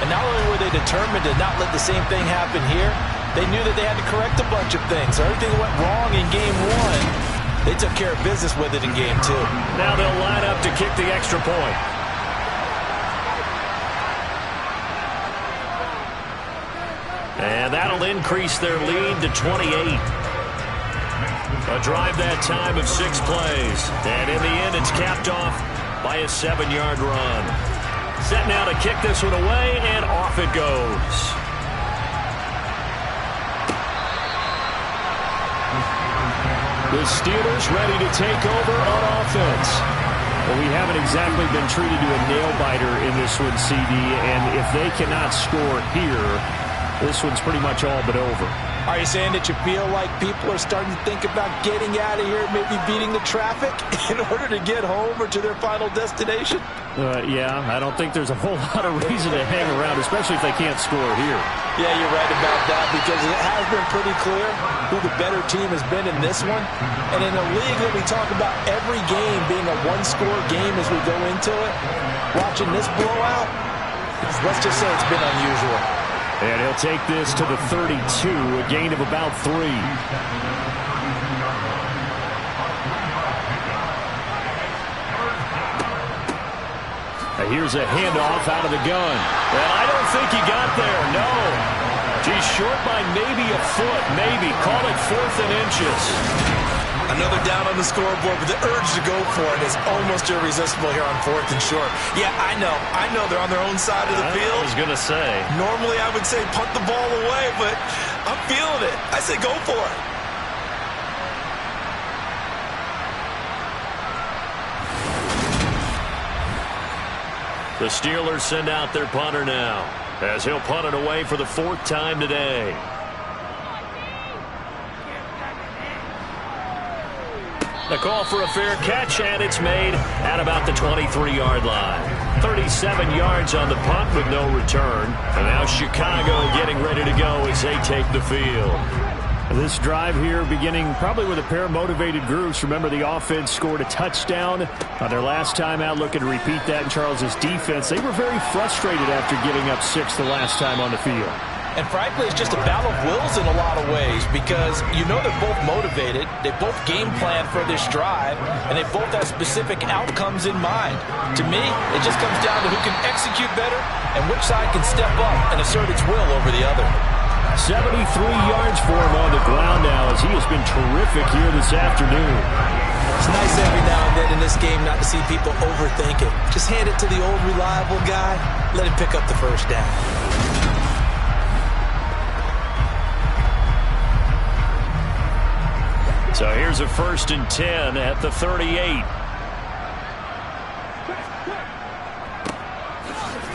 [SPEAKER 1] and not only were they determined to not let the same thing happen here, they knew that they had to correct a bunch of things. So everything that went wrong in game 1, they took care of business with it in game 2.
[SPEAKER 2] Now they'll line up to kick the extra point. And that'll increase their lead to 28. A drive that time of 6 plays. And in the end, it's capped off by a 7-yard run. Set now to kick this one away, and off it goes. The Steelers ready to take over on offense. Well, we haven't exactly been treated to a nail-biter in this one, CD, and if they cannot score here, this one's pretty much all but over.
[SPEAKER 1] Are you saying that you feel like people are starting to think about getting out of here, maybe beating the traffic in order to get home or to their final destination?
[SPEAKER 4] Yeah, I don't think there's a whole lot of reason to hang around, especially if they can't score here.
[SPEAKER 1] Yeah, you're right about that, because it has been pretty clear who the better team has been in this one. And in a league that we talk about every game being a one-score game as we go into it, watching this blowout, let's just say it's been unusual.
[SPEAKER 4] And he'll take this to the 32, a gain of about 3. Here's a handoff out of the gun. And I don't think he got there, no. He's short by maybe a foot, maybe. Call it 4th and inches.
[SPEAKER 1] Another down on the scoreboard, but the urge to go for it is almost irresistible here on 4th and short. Yeah, I know they're on their own side of the field.
[SPEAKER 2] I was going to say.
[SPEAKER 1] Normally I would say punt the ball away, but I'm feeling it. I say go for it.
[SPEAKER 2] The Steelers send out their punter now, as he'll punt it away for the 4th time today. The call for a fair catch, and it's made at about the 23-yard line. 37 yards on the punt with no return. And now Chicago getting ready to go as they take the field.
[SPEAKER 4] This drive here beginning probably with a pair of motivated groups. Remember, the offense scored a touchdown on their last time out, looking to repeat that in Charles's defense. They were very frustrated after giving up 6 the last time on the field.
[SPEAKER 1] And frankly, it's just a battle of wills in a lot of ways, because you know they're both motivated, they both game plan for this drive, and they both have specific outcomes in mind. To me, it just comes down to who can execute better and which side can step up and assert its will over the other.
[SPEAKER 4] 73 yards for him on the ground now, as he has been terrific here this afternoon.
[SPEAKER 1] It's nice every now and then in this game not to see people overthink it. Just hand it to the old reliable guy, let him pick up the first down.
[SPEAKER 2] So here's a 1st and 10 at the 38.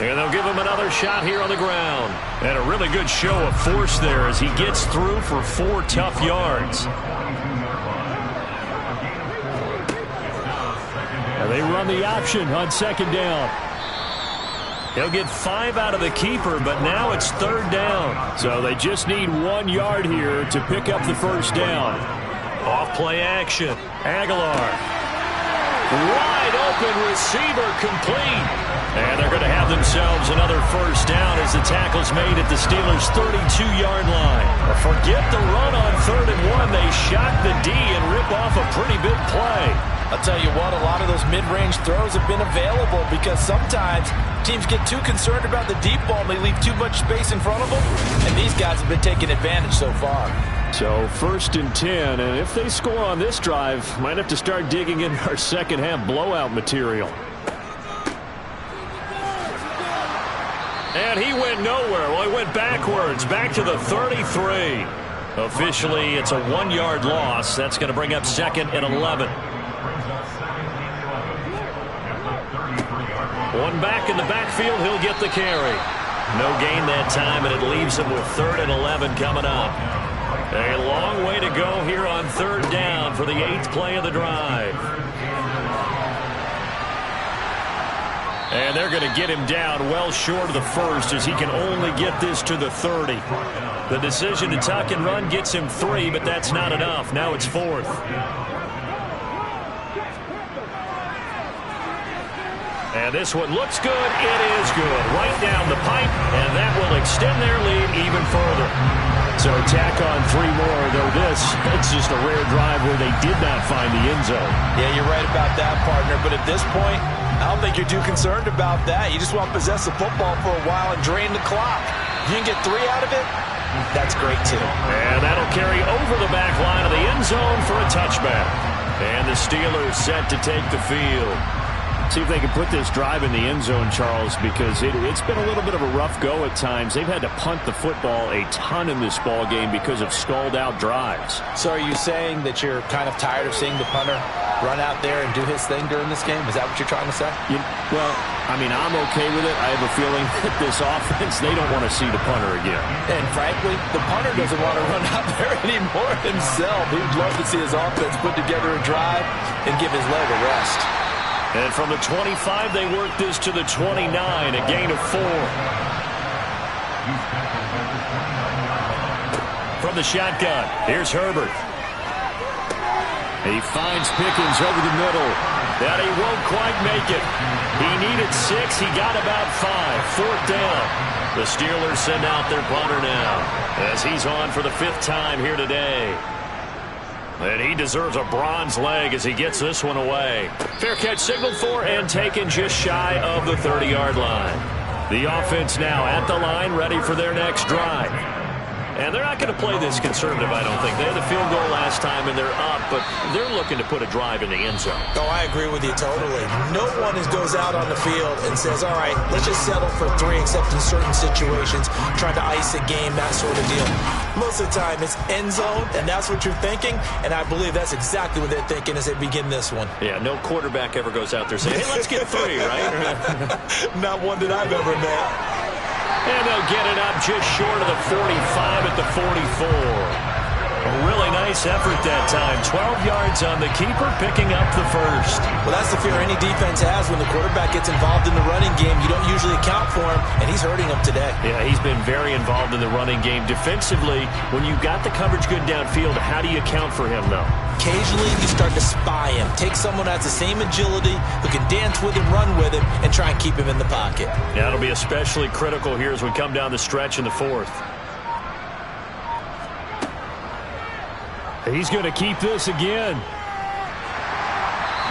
[SPEAKER 2] And they'll give him another shot here on the ground. And a really good show of force there as he gets through for 4 tough yards.
[SPEAKER 4] And they run the option on 2nd down.
[SPEAKER 2] He'll get 5 out of the keeper, but now it's 3rd down.
[SPEAKER 4] So they just need 1 yard here to pick up the first down.
[SPEAKER 2] Off play action. Aguilar. Wide open receiver, complete. And they're going to have themselves another first down as the tackle's made at the Steelers' 32-yard line. Forget the run on 3rd and 1. They shock the D and rip off a pretty big play.
[SPEAKER 1] I'll tell you what, a lot of those mid-range throws have been available, because sometimes teams get too concerned about the deep ball and they leave too much space in front of them, and these guys have been taking advantage so far.
[SPEAKER 4] So 1st and 10, and if they score on this drive, might have to start digging in our second half blowout material.
[SPEAKER 2] And he went nowhere. Well, he went backwards, back to the 33. Officially, it's a 1-yard loss. That's going to bring up 2nd and 11. One back in the backfield, he'll get the carry. No gain that time, and it leaves him with 3rd and 11 coming up. A long way to go here on 3rd down for the 8th play of the drive.
[SPEAKER 4] And they're going to get him down well short of the first as he can only get this to the 30. The decision to tuck and run gets him 3, but that's not enough. Now it's 4th. And this one looks good. It is good. Right down the pipe, and that will extend their lead even further. So tack on 3 more, though it's just a rare drive where they did not find the end zone.
[SPEAKER 1] Yeah, you're right about that, partner. But at this point, I don't think you're too concerned about that. You just want to possess the football for a while and drain the clock. If you can get 3 out of it, that's great, too.
[SPEAKER 4] And that'll carry over the back line of the end zone for a touchback. And the Steelers set to take the field. See if they can put this drive in the end zone, Charles, because it's been a little bit of a rough go at times. They've had to punt the football a ton in this ball game because of stalled-out drives.
[SPEAKER 1] So are you saying that you're kind of tired of seeing the punter run out there and do his thing during this game? Is that what you're trying to say?
[SPEAKER 4] Well, I mean, I'm okay with it. I have a feeling that this offense, they don't want to see the punter again.
[SPEAKER 1] And frankly, the punter doesn't want to run out there anymore himself. He'd love to see his offense put together a drive and give his leg a rest.
[SPEAKER 4] And from the 25, they work this to the 29, a gain of 4. From the shotgun, here's Herbert. He finds Pickens over the middle. That he won't quite make it. He needed 6. He got about 5. 4th down. The Steelers send out their punter now as he's on for the 5th time here today. And he deserves a bronze leg as he gets this one away. Fair catch signaled for and taken just shy of the 30-yard line. The offense now at the line, ready for their next drive. And they're not going to play this conservative, I don't think. They had the field goal last time, and they're up, but they're looking to put a drive in the end zone.
[SPEAKER 1] Oh, I agree with you totally. No one goes out on the field and says, all right, let's just settle for 3, except in certain situations, trying to ice a game, that sort of deal. Most of the time, it's end zone, and that's what you're thinking, and I believe that's exactly what they're thinking as they begin this one.
[SPEAKER 4] Yeah, no quarterback ever goes out there saying, hey, let's get 3, right?
[SPEAKER 1] Not one that I've ever met.
[SPEAKER 4] And they'll get it up just short of the 45 at the 44. A really nice effort that time. 12 yards on the keeper, picking up the first.
[SPEAKER 1] Well, that's the fear any defense has when the quarterback gets involved in the running game. You don't usually account for him, and he's hurting him today.
[SPEAKER 4] Yeah, he's been very involved in the running game. Defensively, when you've got the coverage good downfield, how do you account for him, though?
[SPEAKER 1] Occasionally, you start to spy him. Take someone who has the same agility, who can dance with him, run with him, and try and keep him in the pocket.
[SPEAKER 4] Yeah, it'll be especially critical here as we come down the stretch in the 4th. He's going to keep this again.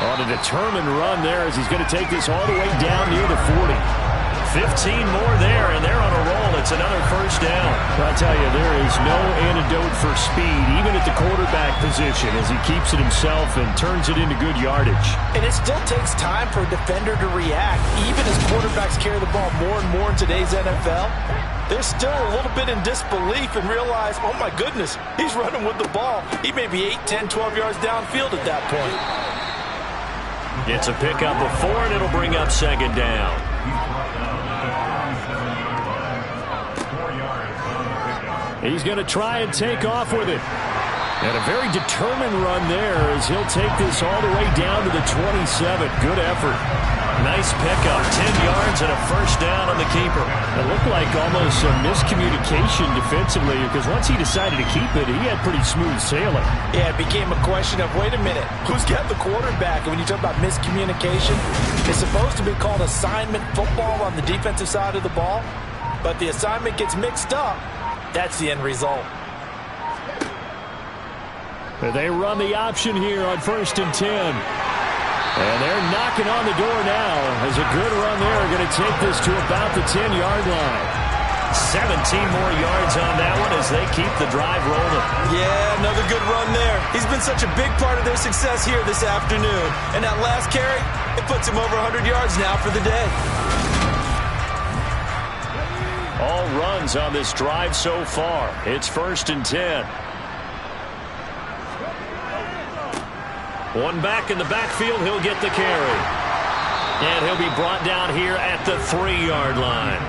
[SPEAKER 4] On a determined run there as he's going to take this all the way down near the 40. 15 more there, and they're on a roll. It's another first down. I'll tell you, there is no antidote for speed, even at the quarterback position, as he keeps it himself and turns it into good yardage.
[SPEAKER 1] And it still takes time for a defender to react, even as quarterbacks carry the ball more and more in today's NFL. They're still a little bit in disbelief and realize, oh my goodness, he's running with the ball. He may be 8, 10, 12 yards downfield at that point.
[SPEAKER 4] It's a pickup of 4, and it'll bring up 2nd down. He's going to try and take off with it. And a very determined run there as he'll take this all the way down to the 27. Good effort. Nice pickup. 10 yards and a first down on the keeper. It looked like almost a miscommunication defensively because once he decided to keep it, he had pretty smooth sailing.
[SPEAKER 1] Yeah, it became a question of, wait a minute, who's got the quarterback? And when you talk about miscommunication, it's supposed to be called assignment football on the defensive side of the ball. But the assignment gets mixed up. That's the end result.
[SPEAKER 4] They run the option here on 1st and 10. And they're knocking on the door now as a good run there going to take this to about the 10-yard line. 17 more yards on that one as they keep the drive rolling.
[SPEAKER 1] Yeah, another good run there. He's been such a big part of their success here this afternoon. And that last carry, it puts him over 100 yards now for the day.
[SPEAKER 4] All runs on this drive so far. It's 1st and 10. One back in the backfield, he'll get the carry. And he'll be brought down here at the 3-yard line.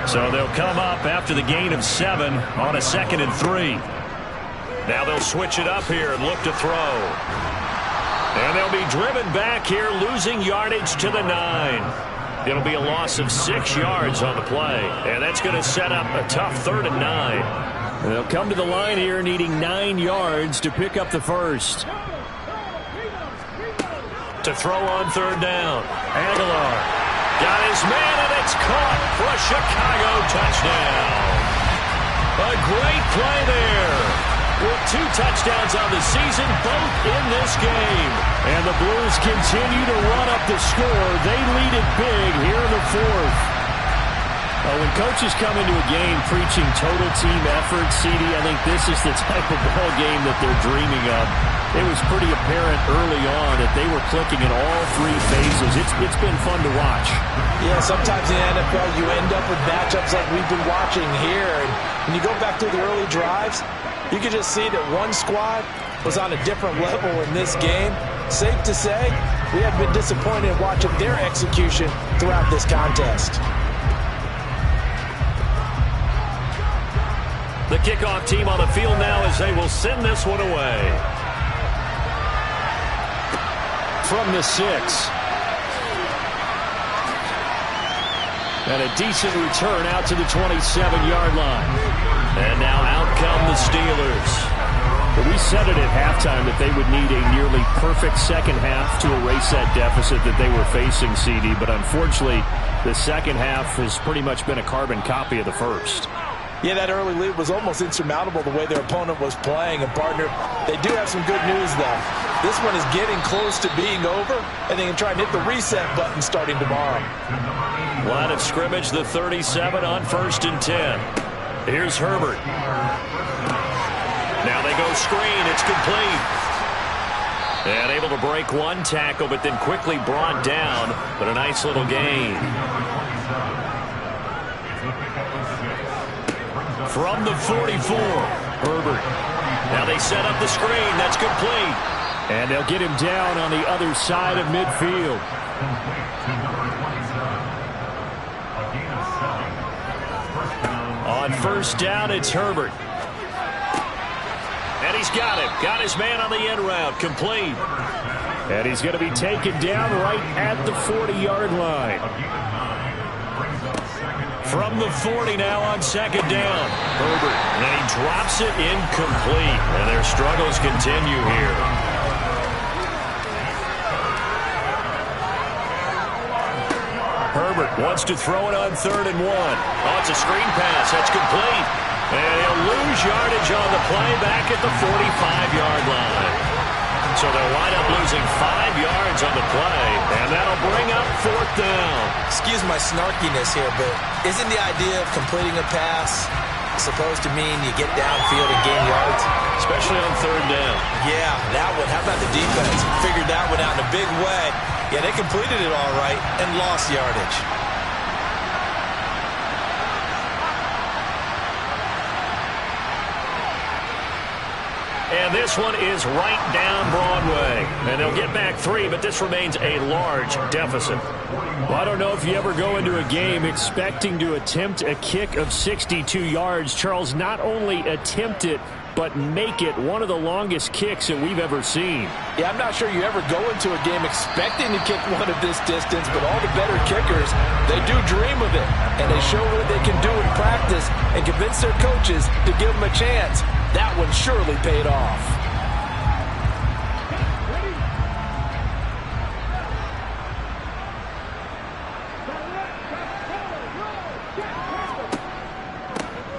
[SPEAKER 4] So they'll come up after the gain of 7 on a 2nd and 3. Now they'll switch it up here and look to throw. And they'll be driven back here, losing yardage to the 9.
[SPEAKER 2] It'll be a loss of 6 yards on the play. And that's going to set up a tough 3rd and 9.
[SPEAKER 4] They'll come to the line here needing 9 yards to pick up the first.
[SPEAKER 2] To throw on 3rd down. Aguilar got his man, and it's caught for a Chicago touchdown. A great play there. With 2 touchdowns on the season, both in this game.
[SPEAKER 4] And the Blues continue to run up the score. They lead it big here in the 4th. When coaches come into a game preaching total team effort, CD, I think this is the type of ball game that they're dreaming of. It was pretty apparent early on that they were clicking in all 3 phases. It's been fun to watch.
[SPEAKER 1] Yeah, sometimes in the NFL you end up with matchups like we've been watching here. And when you go back to the early drives, you can just see that one squad was on a different level in this game. Safe to say, we have been disappointed watching their execution throughout this contest.
[SPEAKER 2] The kickoff team on the field now as they will send this one away.
[SPEAKER 4] From the 6. And a decent return out to the 27-yard line.
[SPEAKER 2] And now out come the Steelers.
[SPEAKER 4] But we said it at halftime that they would need a nearly perfect second half to erase that deficit that they were facing, CD. But unfortunately, the second half has pretty much been a carbon copy of the first.
[SPEAKER 1] Yeah, that early lead was almost insurmountable the way their opponent was playing. And, partner, they do have some good news, though. This one is getting close to being over, and they can try and hit the reset button starting tomorrow.
[SPEAKER 2] Line of scrimmage, the 37 on 1st and 10. Here's Herbert. Now they go screen. It's complete. And able to break 1 tackle, but then quickly brought down. But a nice little gain. From the 44, Herbert. Now they set up the screen. That's complete.
[SPEAKER 4] And they'll get him down on the other side of midfield.
[SPEAKER 2] On 1st down, it's Herbert. And he's got him. Got his man on the end route. Complete.
[SPEAKER 4] And he's going to be taken down right at the 40-yard line.
[SPEAKER 2] From the 40 now on 2nd down. Herbert. And he drops it incomplete. And their struggles continue here. Herbert wants to throw it on 3rd and 1. Oh, it's a screen pass. That's complete. And he'll lose yardage on the play back at the 45-yard line. So they'll wind up losing 5 yards on the play, and that'll bring up 4th down.
[SPEAKER 1] Excuse my snarkiness here, but isn't the idea of completing a pass supposed to mean you get downfield and gain yards?
[SPEAKER 2] Especially on 3rd down.
[SPEAKER 1] Yeah, that one. How about the defense? Figured that one out in a big way. Yeah, they completed it all right and lost yardage.
[SPEAKER 2] And this one is right down Broadway. And they'll get back 3, but this remains a large deficit.
[SPEAKER 4] Well, I don't know if you ever go into a game expecting to attempt a kick of 62 yards. Charles, not only attempt it, but make it one of the longest kicks that we've ever seen.
[SPEAKER 1] Yeah, I'm not sure you ever go into a game expecting to kick one of this distance, but all the better kickers, they do dream of it. And they show what they can do in practice and convince their coaches to give them a chance. That one surely paid off.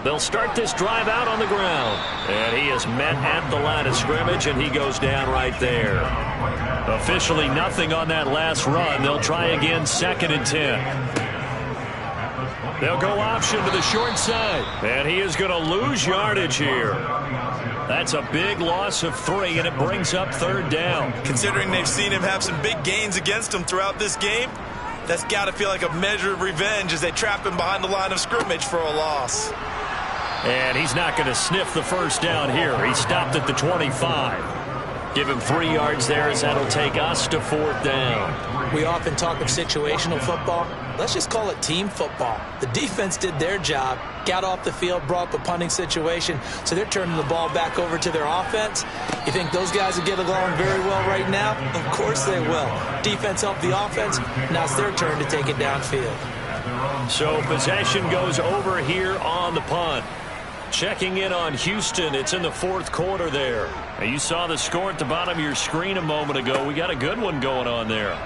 [SPEAKER 2] They'll start this drive out on the ground. And he is met at the line of scrimmage, and he goes down right there. Officially nothing on that last run. They'll try again 2nd and 10. They'll go option to the short side. And he is going to lose yardage here. That's a big loss of 3, and it brings up 3rd down.
[SPEAKER 6] Considering they've seen him have some big gains against him throughout this game, that's got to feel like a measure of revenge as they trap him behind the line of scrimmage for a loss.
[SPEAKER 2] And he's not going to sniff the 1st down here. He stopped at the 25. Give him 3 yards there as that'll take us to 4th down.
[SPEAKER 1] We often talk of situational football. Let's just call it team football. The defense did their job, got off the field, brought up a punting situation, so they're turning the ball back over to their offense. You think those guys will get along very well right now? Of course they will. Defense helped the offense. Now it's their turn to take it downfield.
[SPEAKER 2] So possession goes over here on the punt. Checking in on Houston, it's in the 4th quarter there. Now you saw the score at the bottom of your screen a moment ago. We got a good one going on there.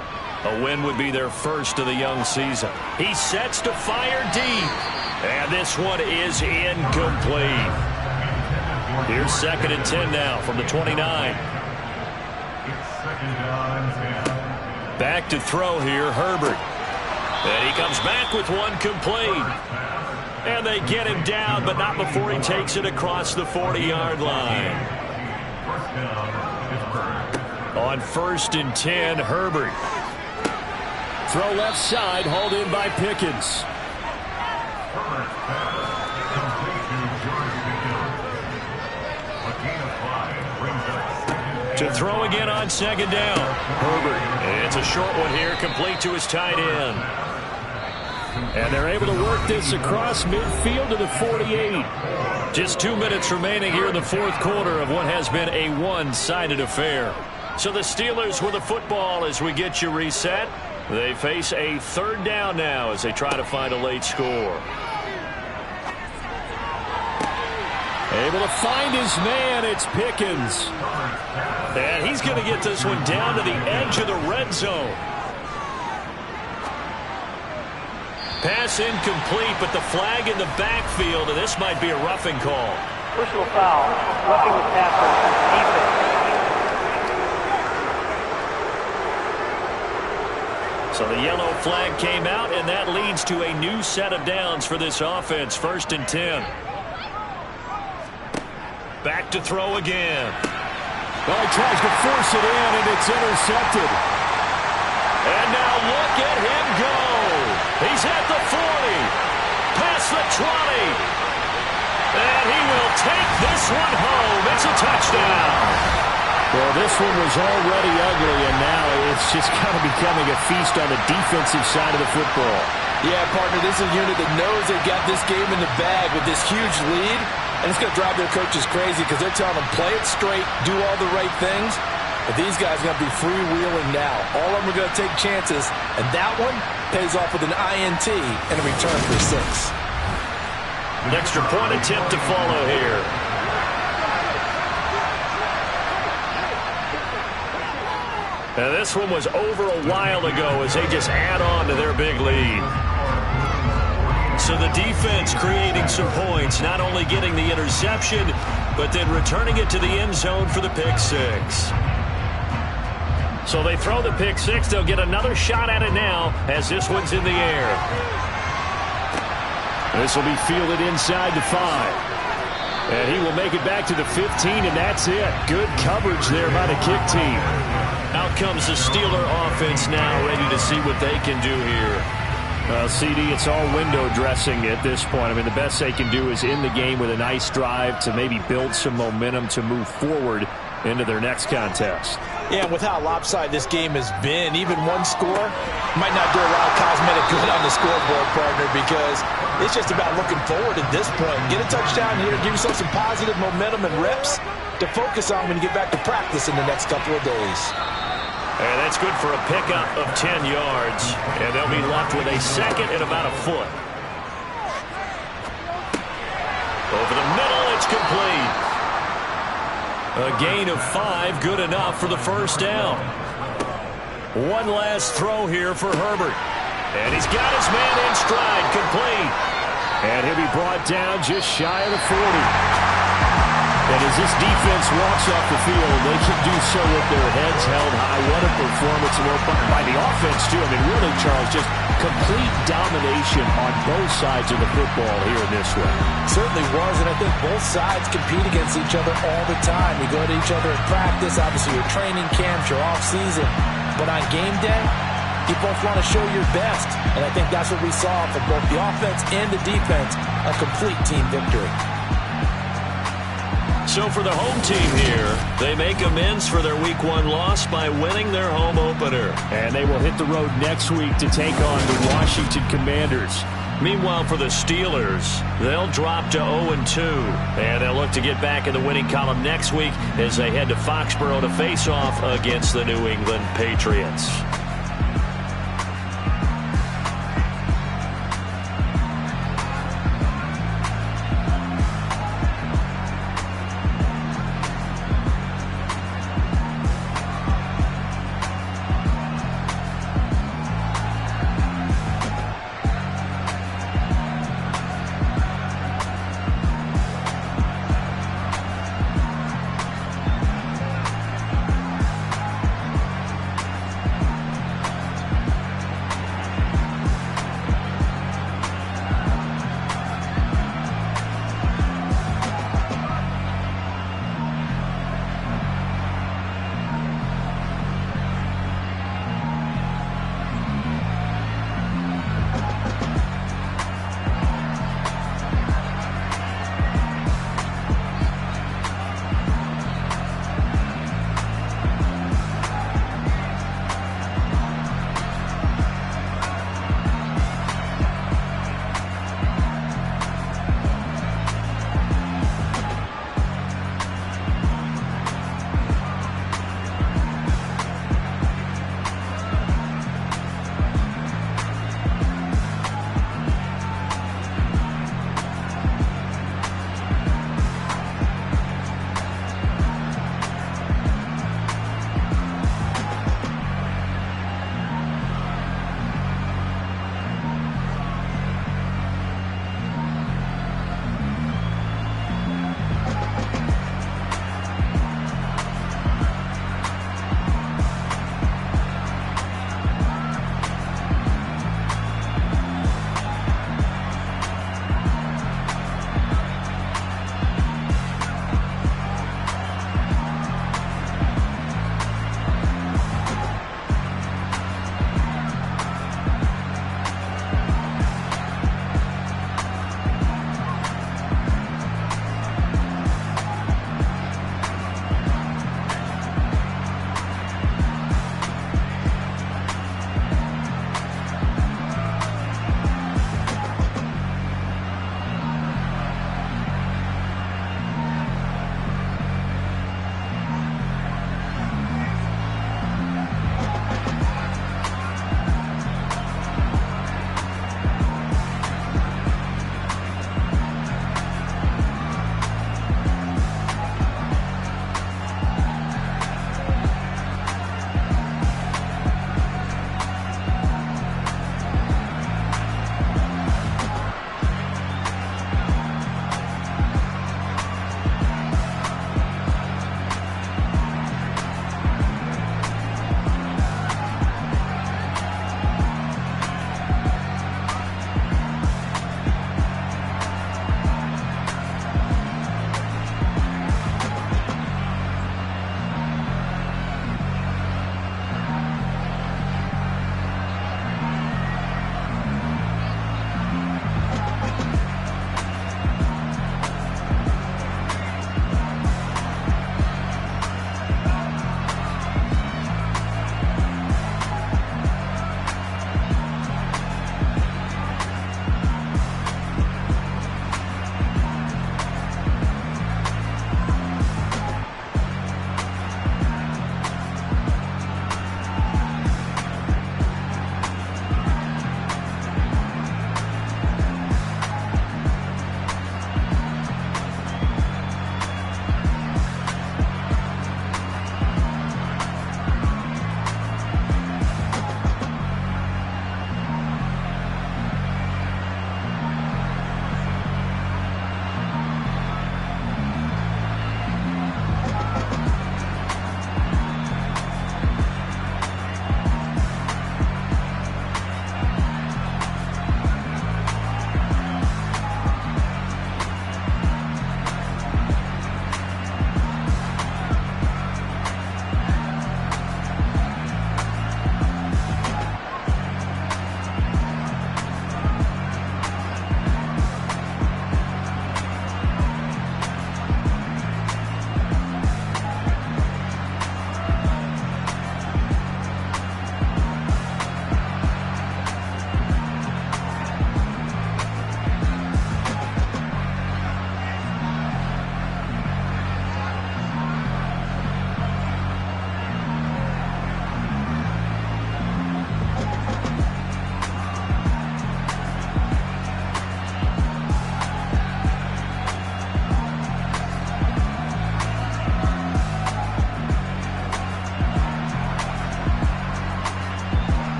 [SPEAKER 2] A win would be their first of the young season. He sets to fire deep. And this one is incomplete. Here's 2nd and 10 now from the 29. Back to throw here, Herbert. And he comes back with one complete. And they get him down, but not before he takes it across the 40-yard line. On 1st and 10, Herbert.
[SPEAKER 4] Throw left side, hauled in by Pickens.
[SPEAKER 2] To throw again on 2nd down. Herbert. It's a short one here, complete to his tight end.
[SPEAKER 4] And they're able to work this across midfield to the 48.
[SPEAKER 2] Just 2 minutes remaining here in the 4th quarter of what has been a one-sided affair. So the Steelers with the football as we get you reset. They face a 3rd down now as they try to find a late score.
[SPEAKER 4] Able to find his man, it's Pickens.
[SPEAKER 2] And he's going to get this one down to the edge of the red zone. Pass incomplete, but the flag in the backfield, and this might be a roughing call.
[SPEAKER 3] Personal foul, roughing the passer, defense.
[SPEAKER 2] So the yellow flag came out, and that leads to a new set of downs for this offense. 1st and 10. Back to throw again.
[SPEAKER 4] Well, he tries to force it in, and it's intercepted.
[SPEAKER 2] And now look at him go. He's at the 40, past the 20, and he will take this one home. It's a touchdown.
[SPEAKER 4] Well, this one was already ugly, and now it's just kind of becoming a feast on the defensive side of the football.
[SPEAKER 1] Yeah, partner, this is a unit that knows they've got this game in the bag with this huge lead, and it's going to drive their coaches crazy because they're telling them play it straight, do all the right things. But these guys are going to be freewheeling now. All of them are going to take chances, and that one pays off with an INT and a return for 6.
[SPEAKER 2] An extra point attempt to follow here. Now this one was over a while ago as they just add on to their big lead. So the defense creating some points, not only getting the interception, but then returning it to the end zone for the pick 6. So they throw the pick 6. They'll get another shot at it now as this one's in the air.
[SPEAKER 4] This will be fielded inside the 5. And he will make it back to the 15, and that's it. Good coverage there by the kick team.
[SPEAKER 2] Out comes the Steeler offense now, ready to see what they can do here.
[SPEAKER 4] CD, it's all window dressing at this point. I mean, the best they can do is in the game with a nice drive to maybe build some momentum to move forward into their next contest.
[SPEAKER 1] Yeah, and with how lopsided this game has been, even one score might not do a lot of cosmetic good on the scoreboard, partner, because it's just about looking forward at this point. Get a touchdown here, give yourself some positive momentum and reps to focus on when you get back to practice in the next couple of days.
[SPEAKER 2] And that's good for a pickup of 10 yards, and they'll be left with a 2nd and about a foot. Over the middle, it's complete. A gain of 5, good enough for the 1st down. One last throw here for Herbert. And he's got his man in stride, complete.
[SPEAKER 4] And he'll be brought down just shy of the 40. And as this defense walks off the field, they can do so with their heads held high. What a performance by the offense, too. I mean, really, Charles, just complete domination on both sides of the football here in this one.
[SPEAKER 1] Certainly was, and I think both sides compete against each other all the time. You go to each other in practice, obviously your training camps, your off-season. But on game day, you both want to show your best. And I think that's what we saw from both the offense and the defense, a complete team victory.
[SPEAKER 2] So for the home team here, they make amends for their Week 1 loss by winning their home opener.
[SPEAKER 4] And they will hit the road next week to take on the Washington Commanders.
[SPEAKER 2] Meanwhile, for the Steelers, they'll drop to 0-2. And they'll look to get back in the winning column next week as they head to Foxborough to face off against the New England Patriots.